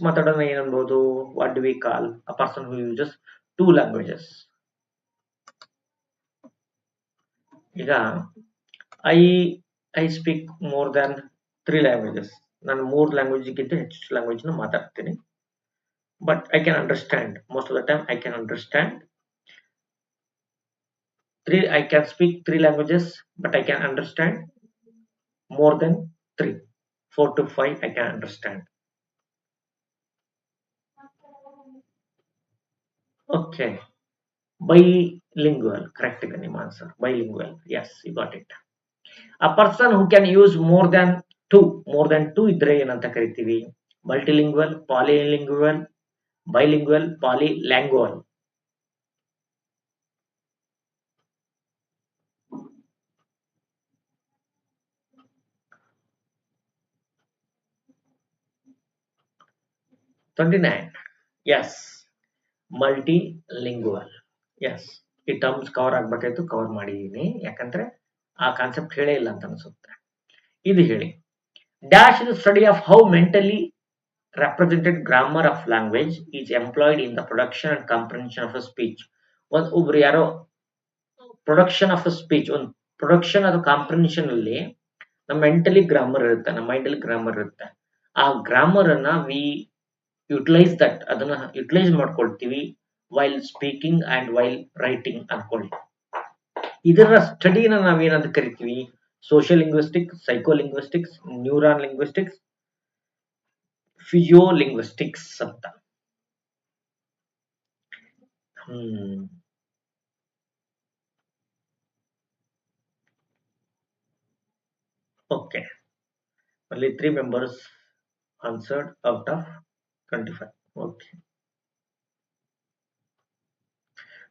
ಮಾತಾಡೋದನ್ನ ಏನನ್ಬೋದು? What do we call a person who uses two languages? ಈಗ I speak more than 3 languages. ನಾನು 3 ಲ್ಯಾಂಗ್ವೇಜ್ಗಿಂತ ಹೆಚ್ಚು ಲ್ಯಾಂಗ್ವೇಜ್ ನ ಮಾತಾಡ್ತೀನಿ. But I can understand, most of the time I can understand I can speak 3 languages, but I can understand more than 3. 4 to 5 I can understand. Okay, bilingual, correct ನಿಮ್ಮ answer. Bilingual, yes, you got it. A person who can use more than two more than two ಇದ್ರೆ ಏನಂತ ಕರಿತೀವಿ? Multilingual, polylingual, bilingual, polylingual. Yes, multilingual. Yes, ಈ terms cover ಆಗ್ಬೇಕಾಯ್ತು, cover ಮಾಡಿದೀನಿ. ಯಾಕಂದ್ರೆ ಆ concept ಹೇಳೇ ಇಲ್ಲ ಅಂತ ಅನ್ಸುತ್ತೆ. ಇದು ಹೇಳಿ. Dash is study of how mentally represented grammar of language is employed in the production and comprehension of a speech. ಒಬ್ರು ಯಾರೋ ಪ್ರೊಡಕ್ಷನ್ ಆಫ್ ಅ ಸ್ಪೀಚ್, ಒಂದು ಪ್ರೊಡಕ್ಷನ್ ಅಥವಾ ಕಾಂಪ್ರಿಹೆನ್ಷನ್ ಅಲ್ಲಿ ನಮ್ಮ ಮೆಂಟಲಿ ಗ್ರಾಮರ್ ಇರುತ್ತೆ, ನಮ್ಮ ಮೈಂಡಲ್ಲಿ ಗ್ರಾಮರ್ ಇರುತ್ತೆ. ಆ ಗ್ರಾಮರ್ ಅನ್ನ ವಿ ಯುಟಿಲೈಸ್ ದಟ್, ಅದನ್ನ ಯುಟಿಲೈಸ್ ಮಾಡ್ಕೊಳ್ತೀವಿ while speaking and while writing ಅನ್ಕೊಳ್ಳಿ. ಇದರ ಸ್ಟಡಿನ ನಾವೇನಂತ ಕರಿತೀವಿ? ಸೋಷಿಯಲ್ ಲಿಂಗ್ವಿಸ್ಟಿಕ್ಸ್, ಸೈಕೋಲಿಂಗ್ವಿಸ್ಟಿಕ್ಸ್, ನ್ಯೂರಾನ್ ಲಿಂಗ್ವಿಸ್ಟಿಕ್ಸ್, ಫಿಸಿಯೋಲಿಂಗ್ವಿಸ್ಟಿಕ್ಸ್ ಅಂತ. Okay, only 3 members answered out of 25. Okay,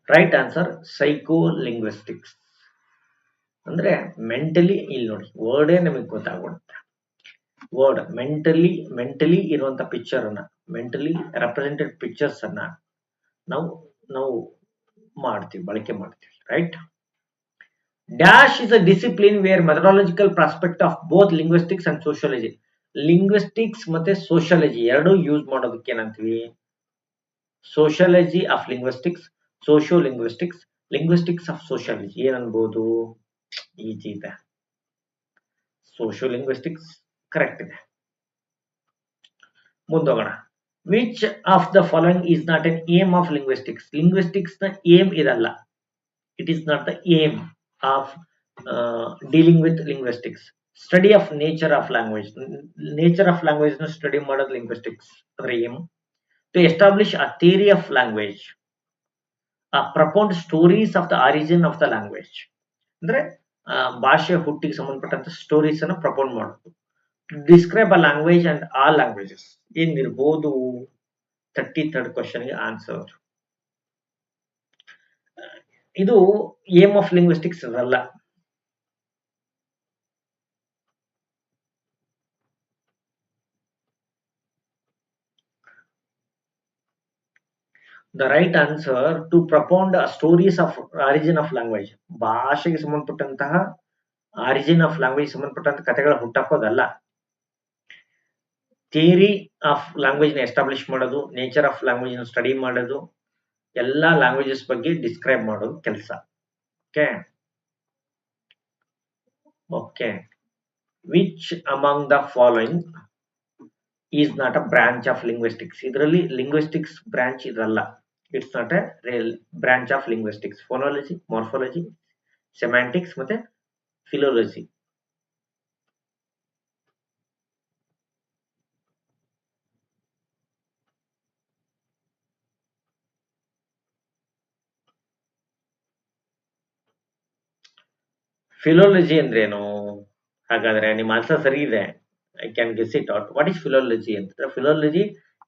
right answer psycholinguistics. ಅಂದ್ರೆ ಮೆಂಟಲಿ, ಇಲ್ಲಿ ನೋಡಿ ವರ್ಡೇ ನಮಗೆ ಗೊತ್ತಾಗ್ಬಿಡುತ್ತೆ. ವರ್ಡ್ ಮೆಂಟಲಿ ಇರುವಂತ ಪಿಕ್ಚರ್ ಅನ್ನ, ಮೆಂಟಲಿ ರೆಪ್ರೆಸೆಂಟೆಡ್ ಪಿಕ್ಚರ್ಸ್ ಅನ್ನ ನಾವು ಬಳಕೆ ಮಾಡ್ತೀವಿ. Right. Dash is a discipline where methodological prospect of both linguistics and sociology. Linguistics ಮತ್ತೆ ಸೋಷಿಯಾಲಜಿ ಎರಡೂ ಯೂಸ್ ಮಾಡೋದಕ್ಕೆ ಏನಂತೀವಿ? Sociology of linguistics, sociolinguistics, linguistics of sociology. ಏನನ್ಬೋದು? ಈಜಿ ಇದೆ. ಸೋಷಿಯೋ ಲಿಂಗ್ವಿಸ್ಟಿಕ್ಸ್ ಕರೆಕ್ಟ್ ಇದೆ. ಮುಂದೋಗೋಣ. Which of the following is not an aim of linguistics? Linguistics ನ aim ಇದಲ್ಲ. It is not the aim of dealing with linguistics. Study of nature of language, nature of language ನ study ಮಾಡೋದು linguistics. ಅದರ aim to establish a theory of language, propound stories of the origin of the language. ಅಂದ್ರೆ ಭಾಷೆ ಹುಟ್ಟಿಗೆ ಸಂಬಂಧಪಟ್ಟಂತ stories ಅನ್ನ propound ಮಾಡೋದು. Describe a language and all languages. ಏನಿರ್ಬೋದು? 33rd ಕ್ವಶನ್ಗೆ ಆನ್ಸರ್. ಇದು ಏಮ್ ಆಫ್ ಲಿಂಗ್ವಿಸ್ಟಿಕ್ಸ್ ಅಲ್ಲ. The right answer to propound stories of origin of language. ಭಾಷೆಗೆ ಸಂಬಂಧಪಟ್ಟಂತಹ ಆರಿಜಿನ್ ಆಫ್ ಲ್ಯಾಂಗ್ವೇಜ್ ಸಂಬಂಧಪಟ್ಟಂತ ಕಥೆಗಳ ಹುಟ್ಟಾಕೋದಲ್ಲ. ಥಿಯರಿ ಆಫ್ ಲ್ಯಾಂಗ್ವೇಜ್ ನ ಎಸ್ಟಾಬ್ಲಿಷ್ ಮಾಡೋದು, ನೇಚರ್ ಆಫ್ ಲ್ಯಾಂಗ್ವೇಜ್ ನ ಸ್ಟಡಿ ಮಾಡೋದು, ಎಲ್ಲಾ ಲ್ಯಾಂಗ್ವೇಜಸ್ ಬಗ್ಗೆ ಡಿಸ್ಕ್ರೈಬ್ ಮಾಡೋದು ಕೆಲಸ. Okay okay. Which among the following is not a branch of linguistics? ಇದರಲ್ಲಿ ಲಿಂಗ್ವಿಸ್ಟಿಕ್ಸ್ ಬ್ರಾಂಚ್ ಇದಲ್ಲ. It's not a real branch of linguistics. Phonology, morphology, semantics ಮತ್ತೆ ಫಿಲೋಲಜಿ. ಫಿಲೋಲಜಿ ಅಂದ್ರೇನು? ಹಾಗಾದ್ರೆ ನಿಮ್ಮ ಆನ್ಸರ್ ಸರಿ ಇದೆ. I can guess it out. What is philology ಅಂತ? Philology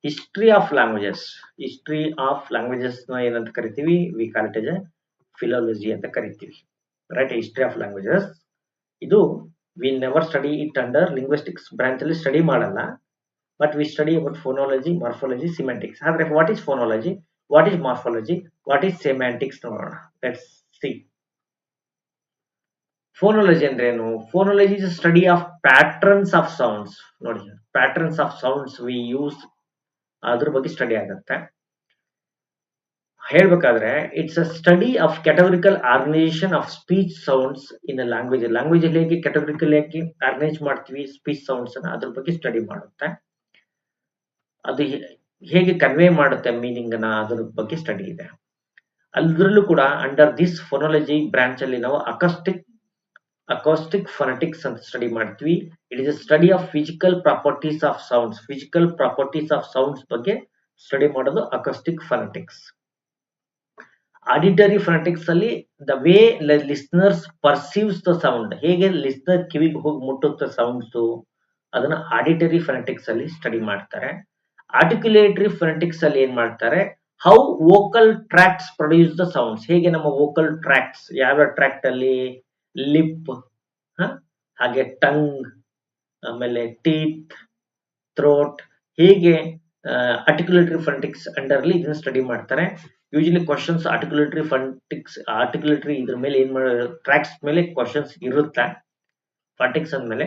history of languages. History of languages ನ ಏನಂತ ಕರಿತೀವಿ? We call it as philology ಅಂತ ಕರಿತೀವಿ. ರೈಟ್. ಹಿಸ್ಟ್ರಿ ಆಫ್ ಲ್ಯಾಂಗ್ವೇಜಸ್ ಇದು we never study it under linguistics branch ಅಲ್ಲಿ study ಮಾಡಲ್ಲ. But we study about phonology, morphology, semantics. ಆದ್ರೆ what is phonology, what is morphology, what is semantics ನೋಡೋಣ. Let's see. Phonology ಅಂದ್ರೆ ಏನು? Phonology is study of patterns of sounds. ನೋಡಿ, patterns of sounds we use, ಅದ್ರ ಬಗ್ಗೆ study ಆಗುತ್ತೆ. ಹೇಳ್ಬೇಕಾದ್ರೆ it's a study of categorical organisation of speech sounds in a language. Language ಅಲ್ಲಿ ಹೇಗೆ ಕ್ಯಾಟಗರಿಕಲ್ ಆಗಿ ಆರ್ಗನೈಸ್ ಮಾಡ್ತೀವಿ ಸ್ಪೀಚ್ ಸೌಂಡ್ಸ್ ಅನ್ನ, ಅದ್ರ ಬಗ್ಗೆ ಸ್ಟಡಿ ಮಾಡುತ್ತೆ. ಅದು ಹೇಗೆ ಕನ್ವೆ ಮಾಡುತ್ತೆ ಮೀನಿಂಗ್ ಅನ್ನ, ಅದ್ರ ಬಗ್ಗೆ ಸ್ಟಡಿ ಇದೆ. ಅದ್ರಲ್ಲೂ ಕೂಡ ಅಂಡರ್ ದಿಸ್ ಫೋನಾಲಜಿ ಬ್ರಾಂಚ್ ಅಲ್ಲಿ ನಾವು ಅಕಾಸ್ಟಿಕ್ ಫೊನೆಟಿಕ್ಸ್ ಅಂತ ಸ್ಟಡಿ ಮಾಡ್ತೀವಿ. It is a study of physical properties of sounds. Physical properties of sounds ಬಗ್ಗೆ ಸ್ಟಡಿ ಮಾಡೋದು ಅಕಾಸ್ಟಿಕ್ ಫೊನೆಟಿಕ್ಸ್. ಆಡಿಟರಿ ಫೊನೆಟಿಕ್ಸ್ ಅಲ್ಲಿ the way listeners perceives the sound, ಹೇಗೆ ಲಿಸ್ನರ್ ಕಿವಿಗೆ ಹೋಗಿ ಮುಟ್ಟುತ್ತೆ ಸೌಂಡ್ಸ್, ಅದನ್ನ ಆಡಿಟರಿ ಫೊನೆಟಿಕ್ಸ್ ಅಲ್ಲಿ ಸ್ಟಡಿ ಮಾಡ್ತಾರೆ. ಆರ್ಟಿಕ್ಯುಲೇಟರಿ ಫೊನೆಟಿಕ್ಸ್ ಅಲ್ಲಿ ಏನ್ ಮಾಡ್ತಾರೆ, how vocal tracts produce the sounds, ಹೇಗೆ ನಮ್ಮ ವೋಕಲ್ ಟ್ರ್ಯಾಕ್ಟ್ಸ್ ಯಾವ ಟ್ರ್ಯಾಕ್ಟ್ ಅಲ್ಲಿ ಲಿಪ್, ಹಾಗೆ ಟಂಗ್, ಆಮೇಲೆ ಟೀತ್, ಥ್ರೋಟ್, ಹೀಗೆ ಆರ್ಟಿಕ್ಯುಲೇಟರಿ ಫೊನೆಟಿಕ್ಸ್ ಅಂಡರ್ ಅಲ್ಲಿ ಇದನ್ನ ಸ್ಟಡಿ ಮಾಡ್ತಾರೆ. ಯೂಶಲಿ ಕ್ವಶನ್ಸ್ ಆರ್ಟಿಕ್ಯುಲೇಟರಿ ಇದ್ರ ಮೇಲೆ ಏನ್ ಮಾಡ ಟ್ರ್ಯಾಕ್ಸ್ ಮೇಲೆ ಕ್ವಶನ್ಸ್ ಇರುತ್ತೆ. ಫೊನೆಟಿಕ್ಸ್ ಅಂದ್ಮೇಲೆ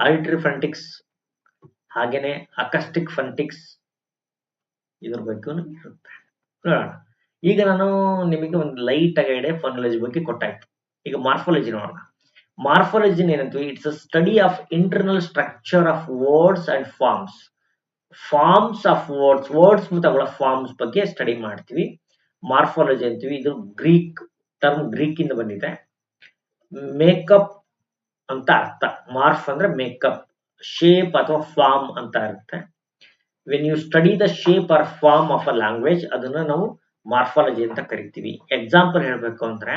ಆಡಿಟರಿ ಫೊನೆಟಿಕ್ಸ್ ಹಾಗೇನೆ ಅಕಸ್ಟಿಕ್ ಫೊನೆಟಿಕ್ಸ್ ಇದ್ರ ಬಗ್ಗೆ ಇರುತ್ತೆ. ನೋಡೋಣ, ಈಗ ನಾನು ನಿಮಗೆ ಒಂದು ಲೈಟ್ ಆಗಿ ಐಡಿಯಾ ಫೊನಾಲಜಿ ಬಗ್ಗೆ ಕೊಟ್ಟಾಯ್ತು. ಈಗ ಮಾರ್ಫಾಲಜಿ ನೋಡೋಣ. ಮಾರ್ಫಾಲಜಿ ಏನಂತೀವಿ, it's a study of internal structure of words and forms of words ಮತ್ತು ಅವುಗಳ ಫಾರ್ಮ್ಸ್ ಬಗ್ಗೆ ಸ್ಟಡಿ ಮಾಡ್ತೀವಿ. ಮಾರ್ಫಾಲಜಿ ಅಂತೀವಿ. ಇದು ಗ್ರೀಕ್ ಇಂದ ಬಂದಿದೆ. ಮೇಕಪ್ ಅಂತ ಅರ್ಥ. ಮಾರ್ಫ್ ಅಂದ್ರೆ ಮೇಕಪ್, ಶೇಪ್ ಅಥವಾ ಫಾರ್ಮ್ ಅಂತ ಇರುತ್ತೆ. When you study the shape or form of a language, ಅದನ್ನ ನಾವು ಮಾರ್ಫಾಲಜಿ ಅಂತ ಕರಿತೀವಿ. ಎಕ್ಸಾಂಪಲ್ ಹೇಳ್ಬೇಕು ಅಂದ್ರೆ,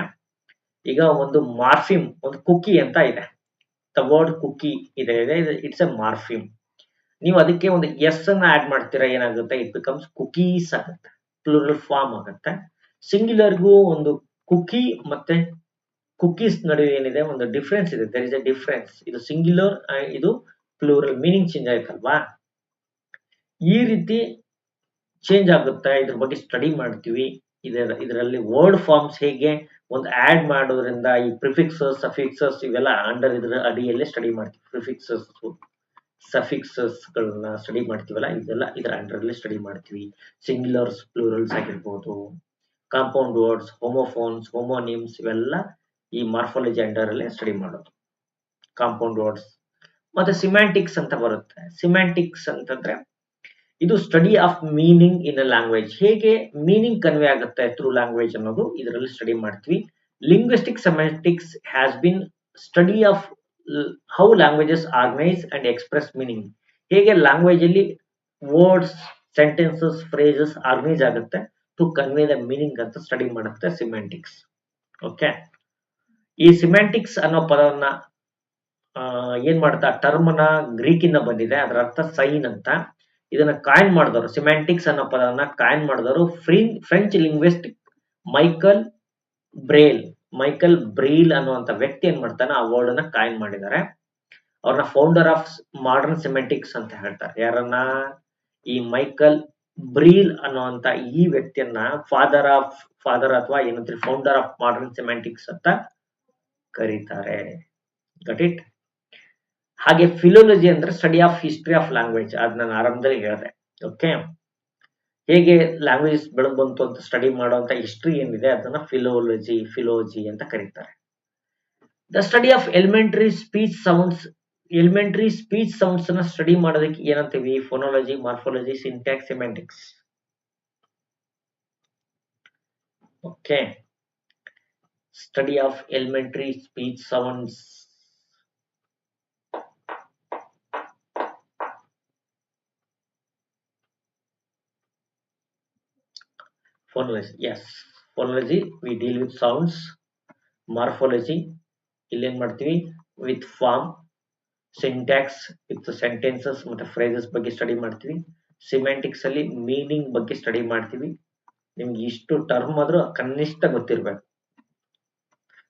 ಈಗ ಒಂದು ಮಾರ್ಫಿಮ್, ಒಂದು ಕುಕಿ ಅಂತ ಇದೆ. ದ ವರ್ಡ್ ಕುಕಿ ಇದೆ, ಇಟ್ಸ್ ಎ ಮಾರ್ಫಿಮ್. ನೀವು ಅದಕ್ಕೆ ಒಂದು ಎಸ್ ಅನ್ನ ಆಡ್ ಮಾಡ್ತೀರಾ, ಏನಾಗುತ್ತೆ, ಇಟ್ ಬಿಕಮ್ಸ್ ಕುಕೀಸ್ ಆಗುತ್ತೆ, ಪ್ಲೂರಲ್ ಫಾರ್ಮ್ ಆಗುತ್ತೆ. ಸಿಂಗ್ಯುಲರ್ಗೂ ಒಂದು ಕುಕಿ ಮತ್ತೆ ಕುಕೀಸ್ ನಡುವೆ ಏನಿದೆ, ಒಂದು ಡಿಫ್ರೆನ್ಸ್ ಇದೆ. There is a difference. ಇದು ಸಿಂಗ್ಯುಲರ್, ಇದು ಪ್ಲೂರಲ್, ಮೀನಿಂಗ್ ಚೇಂಜ್ ಆಯ್ತಲ್ವಾ. ಈ ರೀತಿ ಚೇಂಜ್ ಆಗುತ್ತೆ, ಇದ್ರ ಬಗ್ಗೆ ಸ್ಟಡಿ ಮಾಡ್ತೀವಿ. ಇದರಲ್ಲಿ ವರ್ಡ್ ಫಾರ್ಮ್ಸ್ ಹೇಗೆ ಒಂದು ಆಡ್ ಮಾಡೋದ್ರಿಂದ ಈ ಪ್ರಿಫಿಕ್ಸಸ್, ಸಫಿಕ್ಸಸ್ ಇವೆಲ್ಲ ಅಂಡರ್ ಇದ್ರ ಅಡಿಯಲ್ಲೇ ಸ್ಟಡಿ ಮಾಡ್ತೀವಿ. ಪ್ರಿಫಿಕ್ಸಸ್, ಸಫಿಕ್ಸಸ್ ಗಳನ್ನ ಸ್ಟಡಿ ಮಾಡ್ತೀವಲ್ಲ, ಇದೆಲ್ಲ ಇದರ ಅಂಡರ್ ಅಲ್ಲಿ ಸ್ಟಡಿ ಮಾಡ್ತೀವಿ. ಸಿಂಗ್ಯುಲರ್ಸ್, ಪ್ಲೂರಲ್ಸ್ ಆಗಿರ್ಬೋದು, ಕಾಂಪೌಂಡ್ ವರ್ಡ್ಸ್, ಹೋಮೋಫೋನ್ಸ್, ಹೋಮೋನಿಮ್ಸ್, ಇವೆಲ್ಲ ಈ ಮಾರ್ಫಾಲಜಿ ಅಂಡರ್ ಅಲ್ಲೇ ಸ್ಟಡಿ ಮಾಡೋದು. ಕಾಂಪೌಂಡ್ ವರ್ಡ್ಸ್ ಮತ್ತೆ ಸಿಮ್ಯಾಂಟಿಕ್ಸ್ ಅಂತ ಬರುತ್ತೆ. ಸಿಮ್ಯಾಂಟಿಕ್ಸ್ ಅಂತಂದ್ರೆ ಇದು study of meaning in a language, ಹೇಗೆ ಮೀನಿಂಗ್ ಕನ್ವೆ ಆಗುತ್ತೆ ಥ್ರೂ ಲ್ಯಾಂಗ್ವೇಜ್ ಅನ್ನೋದು ಇದರಲ್ಲಿ ಸ್ಟಡಿ ಮಾಡ್ತೀವಿ. Linguistic semantics has been study of how languages organise and express meaning, ಹೇಗೆ ಲ್ಯಾಂಗ್ವೇಜ್ ಅಲ್ಲಿ ವರ್ಡ್ಸ್, ಸೆಂಟೆನ್ಸಸ್, ಫ್ರೇಸಸ್ ಆರ್ಗನೈಸ್ ಆಗುತ್ತೆ ಟು ಕನ್ವೆ ದ ಮೀನಿಂಗ್ ಅಂತ study ಮಾಡುತ್ತೆ ಸಿಮ್ಯಾಂಟಿಕ್ಸ್. ಓಕೆ, ಈ ಸಿಮ್ಯಾಂಟಿಕ್ಸ್ ಅನ್ನೋ ಪದವನ್ನ ಏನ್ ಮಾಡ್ತಾ, ಟರ್ಮ್ ನ ಗ್ರೀಕ್ ಇಂದ ಬಂದಿದೆ, ಅದರ ಅರ್ಥ ಸೈನ್ ಅಂತ. ಇದನ್ನ ಕಾಯಿನ್ ಮಾಡಿದವರು, ಸಿಮ್ಯಾಂಟಿಕ್ಸ್ ಅನ್ನೋ ಪದವನ್ನ ಕಾಯಿನ್ ಮಾಡಿದವರು ಫ್ರೆಂಚ್ ಲಿಂಗ್ವಿಸ್ಟ್ ಮೈಕಲ್ ಬ್ರೇಲ್ ಅನ್ನುವಂತ ವ್ಯಕ್ತಿ ಏನ್ ಮಾಡ್ತಾನೆ, ಆ ವರ್ಡ್ ಅನ್ನ ಕಾಯಿನ್ ಮಾಡಿದ್ದಾರೆ. ಅವ್ರನ್ನ ಫೌಂಡರ್ ಆಫ್ ಮಾಡರ್ನ್ ಸಿಮ್ಯಾಂಟಿಕ್ಸ್ ಅಂತ ಹೇಳ್ತಾರೆ. ಯಾರನ್ನ, ಈ ಮೈಕಲ್ ಬ್ರೀಲ್ ಅನ್ನುವಂತ ಈ ವ್ಯಕ್ತಿಯನ್ನ ಫಾದರ್ ಅಥವಾ ಏನಂತೀರಿ, ಫೌಂಡರ್ ಆಫ್ ಮಾಡರ್ನ್ ಸಿಮ್ಯಾಂಟಿಕ್ಸ್ ಅಂತ ಕರೀತಾರೆ. ಗಟ್ ಇಟ್. ಹಾಗೆ ಫಿಲೋಲಜಿ ಅಂದ್ರೆ study of history of language, ಅದ್ ನಾನು ಆರಂಭದಲ್ಲಿ ಹೇಳಿದೆ. ಓಕೆ, ಹೇಗೆ ಲ್ಯಾಂಗ್ವೇಜ್ ಬೆಳೆದು ಬಂತು ಅಂತ ಸ್ಟಡಿ ಮಾಡುವಂತ ಹಿಸ್ಟ್ರಿ ಏನಿದೆ ಅದನ್ನ ಫಿಲೋಲಜಿ ಅಂತ ಕರೀತಾರೆ. The study of elementary speech sounds ಅನ್ನ ಸ್ಟಡಿ ಮಾಡೋದಕ್ಕೆ ಏನಂತೀವಿ, phonology, morphology, syntax, semantics. Okay, study of elementary speech sounds. Phonology, yes. Phonology, we deal with sounds. Morphology, ಇಲ್ಲಿ ಏನ್ ಮಾಡ್ತೀವಿ, with form. Syntax, with sentences ಮತ್ತೆ phrases ಬಗ್ಗೆ study ಮಾಡ್ತೀವಿ. Semantics ಅಲ್ಲಿ ಮೀನಿಂಗ್ ಬಗ್ಗೆ ಸ್ಟಡಿ ಮಾಡ್ತೀವಿ. ನಿಮ್ಗೆ ಇಷ್ಟು ಟರ್ಮ್ ಆದ್ರೂ ಕನಿಷ್ಠ ಗೊತ್ತಿರ್ಬೇಕು.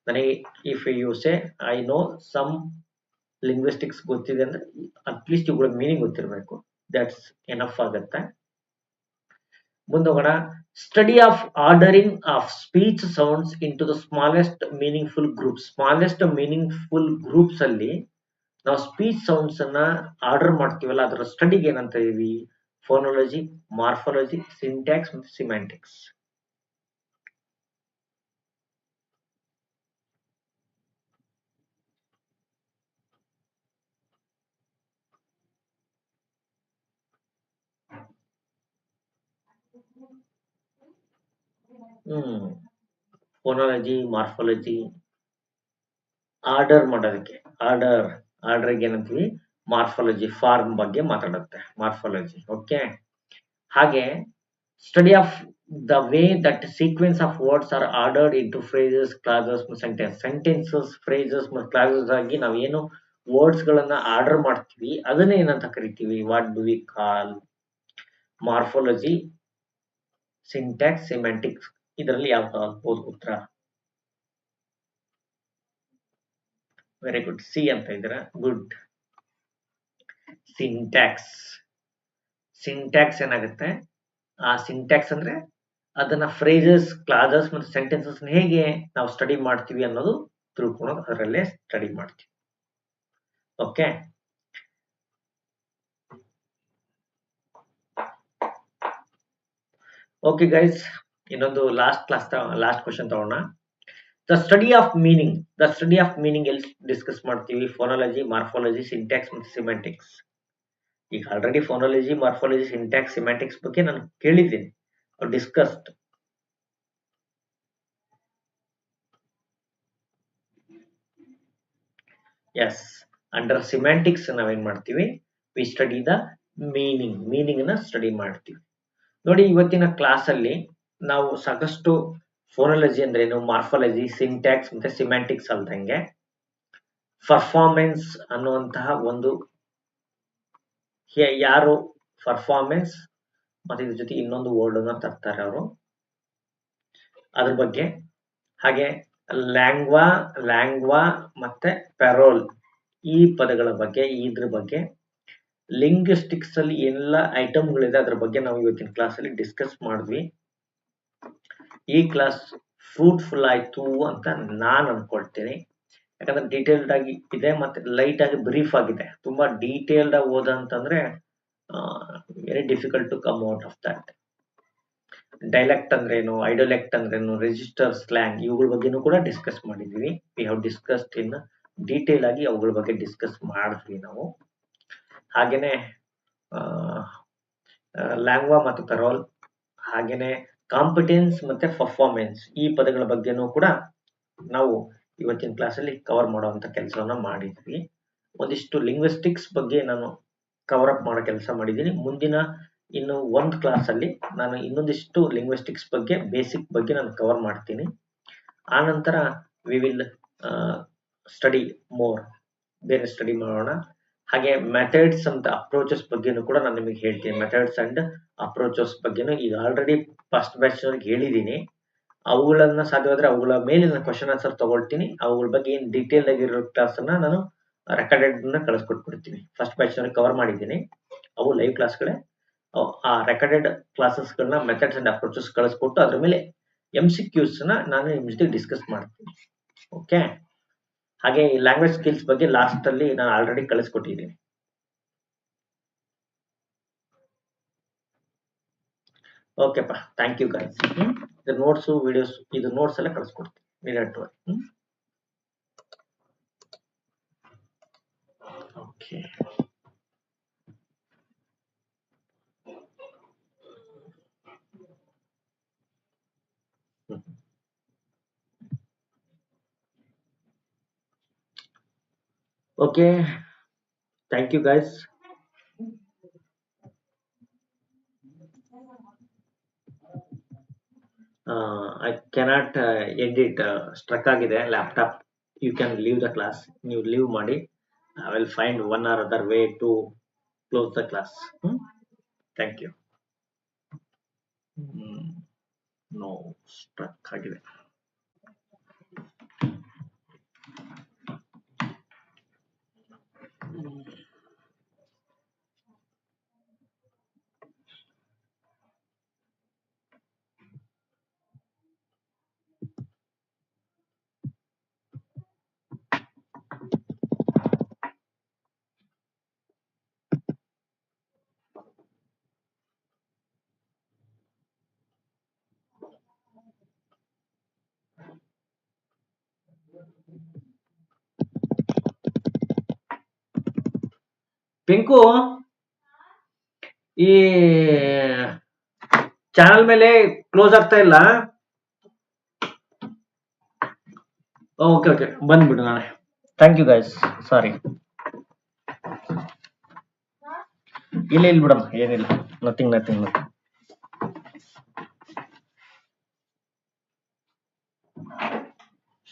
ನನಗೆ if you say I know some linguistics ಗೊತ್ತಿದೆ ಅಂದ್ರೆ ಅಟ್ಲೀಸ್ಟ್ ಇವುಗಳ ಮೀನಿಂಗ್ ಗೊತ್ತಿರ್ಬೇಕು. ದಟ್ಸ್ ಎನಫ್ ಆಗುತ್ತೆ. ಮುಂದೋಗೋಣ. Study of ordering of speech sounds into the smallest meaningful groups ಅಲ್ಲಿ ನಾವು ಸ್ಪೀಚ್ ಸೌಂಡ್ಸ್ ಅನ್ನ ಆರ್ಡರ್ ಮಾಡ್ತೀವಲ್ಲ, ಅದರ ಸ್ಟಡಿಗೆ ಏನಂತ ಇದೀವಿ, ಫೋನಾಲಜಿ, ಮಾರ್ಫಾಲಜಿ, ಸಿಂಟ್ಯಾಕ್ಸ್ ಮತ್ತು ಸಿಮ್ಯಾಂಟಿಕ್ಸ್. ಫೋನಾಲಜಿ, ಮಾರ್ಫಾಲಜಿ ಆರ್ಡರ್ ಮಾಡೋದಕ್ಕೆ, ಆರ್ಡರ್ಗೆ ಏನಂತೀವಿ, ಮಾರ್ಫಾಲಜಿ, ಫಾರ್ಮ್ ಬಗ್ಗೆ ಮಾತಾಡುತ್ತೆ ಮಾರ್ಫಾಲಜಿ. ಓಕೆ, ಹಾಗೆ study of the way that sequence of words are ordered into phrases, clauses, sentences, phrases ಮತ್ತು ಕ್ಲಾಸಸ್ ಆಗಿ ನಾವೇನು ವರ್ಡ್ಸ್ ಗಳನ್ನ ಆರ್ಡರ್ ಮಾಡ್ತೀವಿ ಅದನ್ನ ಏನಂತ ಕರಿತೀವಿ? What do we call? Morphology, syntax, semantics. ಇದರಲ್ಲಿ ಯಾವ್ದು ಆಗ್ಬೋದು ಉತ್ತರ? ವೆರಿ ಗುಡ್, ಸಿ ಅಂತ ಇದ್ದೀರಾ. ಗುಡ್. ಸಿಂಟ್ಯಾಕ್ಸ್. ಸಿಂಟ್ಯಾಕ್ಸ್ ಏನಾಗುತ್ತೆ? ಆ ಸಿಂಟ್ಯಾಕ್ಸ್ ಅಂದ್ರೆ ಅದನ್ನ ಫ್ರೇಸಸ್, ಕ್ಲಾಸಸ್ ಮತ್ತು ಸೆಂಟೆನ್ಸಸ್ ಹೇಗೆ ನಾವು ಸ್ಟಡಿ ಮಾಡ್ತೀವಿ ಅನ್ನೋದು ತಿಳ್ಕೊಳ್ಳೋದು, ಅದರಲ್ಲೇ ಸ್ಟಡಿ ಮಾಡ್ತೀವಿ. ಓಕೆ. ಓಕೆ ಗೈಸ್, ಇನ್ನೊಂದು ಲಾಸ್ಟ್ ಕ್ವಶನ್ ತಗೋಣ. ದ ಸ್ಟಡಿ ಆಫ್ ಮೀನಿಂಗ್ ಎಲ್ಲಿ ಡಿಸ್ಕಸ್ ಮಾಡ್ತೀವಿ? ಫೋನಾಲಜಿ, ಮಾರ್ಫಾಲಜಿ, ಸಿಂಟ್ಯಾಕ್ಸ್ ಮತ್ತು ಸಿಮ್ಯಾಂಟಿಕ್ಸ್. ಈಗ ಆಲ್ರೆಡಿ ಫೋನಾಲಜಿ, ಮಾರ್ಫಾಲಜಿ, ಸಿಂಟ್ಯಾಕ್ಸ್, ಸಿಮ್ಯಾಂಟಿಕ್ಸ್ ಬಗ್ಗೆ ನಾನು ಕೇಳಿದ್ದೀನಿ, ಡಿಸ್ಕಸ್ಡ್. ಎಸ್, ಅಂಡರ್ ಸಿಮ್ಯಾಂಟಿಕ್ಸ್ ನಾವೇನ್ ಮಾಡ್ತೀವಿ? ವಿ ಸ್ಟಡಿ ದ ಮೀನಿಂಗ್ ನ ಸ್ಟಡಿ ಮಾಡ್ತೀವಿ. ನೋಡಿ, ಇವತ್ತಿನ ಕ್ಲಾಸ್ ಅಲ್ಲಿ ನಾವು ಸಾಕಷ್ಟು ಫೋನಾಲಜಿ ಅಂದ್ರೆ ಏನು, ಮಾರ್ಫಾಲಜಿ, ಸಿಂಟ್ಯಾಕ್ಸ್ ಮತ್ತೆ ಸಿಮ್ಯಾಂಟಿಕ್ಸ್ ಅಲ್ದಂಗೆ ಪರ್ಫಾರ್ಮೆನ್ಸ್ ಅನ್ನುವಂತಹ ಒಂದು, ಯಾರು ಪರ್ಫಾರ್ಮೆನ್ಸ್ ಮತ್ತೆ ಇದ್ರ ಜೊತೆ ಇನ್ನೊಂದು ವರ್ಡ್ ಅನ್ನ ತರ್ತಾರೆ ಅವರು, ಅದ್ರ ಬಗ್ಗೆ, ಹಾಗೆ ಲ್ಯಾಂಗ್ವಾ ಮತ್ತೆ ಪೆರೋಲ್ ಈ ಪದಗಳ ಬಗ್ಗೆ, ಇದ್ರ ಬಗ್ಗೆ, ಲಿಂಗ್ವಿಸ್ಟಿಕ್ಸ್ ಅಲ್ಲಿ ಎಲ್ಲ ಐಟಮ್ಗಳಿದೆ ಅದ್ರ ಬಗ್ಗೆ ನಾವು ಇವತ್ತಿನ ಕ್ಲಾಸ್ ಅಲ್ಲಿ ಡಿಸ್ಕಸ್ ಮಾಡಿದ್ವಿ. ಈ ಕ್ಲಾಸ್ ಫ್ರೂಟ್ಫುಲ್ ಆಯ್ತು ಅಂತ ನಾನು ಅನ್ಕೊಳ್ತೀನಿ. ಯಾಕಂದ್ರೆ ಡೀಟೇಲ್ಡ್ ಆಗಿ ಇದೆ ಮತ್ತೆ ಲೈಟ್ ಆಗಿ ಬ್ರೀಫ್ ಆಗಿದೆ. ತುಂಬಾ ಡೀಟೇಲ್ಡ್ ಆಗಿ ಓದಂತಂದ್ರೆ very difficult to come out of that. Dialect ಅಂದ್ರೇನು, ಐಡಿಯೋಲೆಕ್ಟ್ ಅಂದ್ರೇನು, ರಿಜಿಸ್ಟರ್, ಸ್ಲ್ಯಾಂಗ್ ಇವುಗಳ ಬಗ್ಗೆನೂ ಕೂಡ ಡಿಸ್ಕಸ್ ಮಾಡಿದ್ವಿ. We have discussed in detail ಆಗಿ ಅವುಗಳ ಬಗ್ಗೆ ಡಿಸ್ಕಸ್ ಮಾಡಿದ್ವಿ ನಾವು. ಹಾಗೇನೆ ಲ್ಯಾಂಗ್ವಾ ಮತ್ತು ಪೆರೋಲ್, ಹಾಗೇನೆ ಕಾಂಪಿಟೆನ್ಸ್ ಮತ್ತೆ ಪರ್ಫಾರ್ಮೆನ್ಸ್ ಈ ಪದಗಳ ಬಗ್ಗೆನೂ ಕೂಡ ನಾವು ಇವತ್ತಿನ ಕ್ಲಾಸ್ ಅಲ್ಲಿ ಕವರ್ ಮಾಡುವಂತ ಕೆಲಸವನ್ನ ಮಾಡಿದ್ವಿ. ಒಂದಿಷ್ಟು ಲಿಂಗ್ವಿಸ್ಟಿಕ್ಸ್ ಬಗ್ಗೆ ನಾನು ಕವರ್ ಅಪ್ ಮಾಡೋ ಕೆಲಸ ಮಾಡಿದ್ದೀನಿ. ಮುಂದಿನ ಇನ್ನು ಒಂದು ಕ್ಲಾಸ್ ಅಲ್ಲಿ ನಾನು ಇನ್ನೊಂದಿಷ್ಟು ಲಿಂಗ್ವಿಸ್ಟಿಕ್ಸ್ ಬಗ್ಗೆ, ಬೇಸಿಕ್ ಬಗ್ಗೆ ನಾನು ಕವರ್ ಮಾಡ್ತೀನಿ. ಆ ನಂತರ ವಿ ವಿಲ್ ಸ್ಟಡಿ ಮೋರ್, ಬೇರೆ ಸ್ಟಡಿ ಮಾಡೋಣ. ಹಾಗೆ ಮೆಥಡ್ಸ್ ಅಂತ ಅಪ್ರೋಚಸ್ ಬಗ್ಗೆನೂ ಕೂಡ ನಾನು ನಿಮಗೆ ಹೇಳ್ತೀನಿ. ಮೆಥಡ್ಸ್ ಅಂಡ್ ಅಪ್ರೋಚಸ್ ಬಗ್ಗೆನೂ ಈಗ ಆಲ್ರೆಡಿ ಫಸ್ಟ್ ಬ್ಯಾಚ್ ಅವ್ರಿಗೆ ಹೇಳಿದ್ದೀನಿ. ಅವುಗಳನ್ನ ಸಾಧ್ಯವಾದ್ರೆ ಅವುಗಳ ಮೇಲೆ ನಾನು ಕ್ವಶನ್ ಆನ್ಸರ್ ತಗೊಳ್ತೀನಿ. ಅವುಗಳ ಬಗ್ಗೆ ಏನು ಡೀಟೇಲ್ ಆಗಿರೋ ಕ್ಲಾಸ್ ಅನ್ನ ನಾನು ರೆಕಾರ್ಡೆಡ್ ಕಳಿಸ್ಕೊಟ್ಬಿಡ್ತೀನಿ. ಫಸ್ಟ್ ಬ್ಯಾಚ್ ಅವ್ರಿಗೆ ಕವರ್ ಮಾಡಿದ್ದೀನಿ, ಅವು ಲೈವ್ ಕ್ಲಾಸ್ಗಳೇ. ಆ ರೆಕಾರ್ಡೆಡ್ ಕ್ಲಾಸಸ್ಗಳನ್ನ ಮೆಥಡ್ಸ್ ಅಂಡ್ ಅಪ್ರೋಚಸ್ ಕಳಿಸ್ಕೊಟ್ಟು ಅದ್ರ ಮೇಲೆ MCQs ನಾನು ನಿಮ್ ಜೊತೆ ಡಿಸ್ಕಸ್ ಮಾಡ್ತೀನಿ. ಓಕೆ. ಹಾಗೆ ಈ ಲ್ಯಾಂಗ್ವೇಜ್ ಸ್ಕಿಲ್ಸ್ ಬಗ್ಗೆ ಲಾಸ್ಟ್ ಅಲ್ಲಿ ನಾನು ಆಲ್ರೆಡಿ ಕಳಿಸ್ಕೊಟ್ಟಿದ್ದೀನಿ. ಓಕೆಪ್ಪ, ಥ್ಯಾಂಕ್ ಯು ಗೈಸ್. ಇದು ನೋಟ್ಸು, ವಿಡಿಯೋಸ್, ಇದು ನೋಟ್ಸ್ ಎಲ್ಲ ಕಳಿಸ್ಕೊಡ್ತೀನಿ ನೀಡಟ್. Okay. Okay, thank you guys. I cannot end it, struck agide laptop. You can leave the class. You leave ಮಾಡಿ. I will find one or other way to close the class. Thank you. No, struck agide. Pinku, ಈ channel ಮೇಲೆ close ಆಗ್ತಾ ಇಲ್ಲ. Okay okay, ಬಂದ್ಬಿಡು ನಾಳೆ. Thank you guys, sorry. ಇಲ್ಲ ಬಿಡಮ್ಮ, ಏನಿಲ್ಲ, ನಥಿಂಗ್.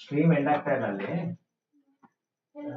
ಸ್ಟ್ರೀಮ್ ಎಂಡ್ ಆಗ್ತಾ ಇಲ್ಲ ಅಲ್ಲಿ. Yes,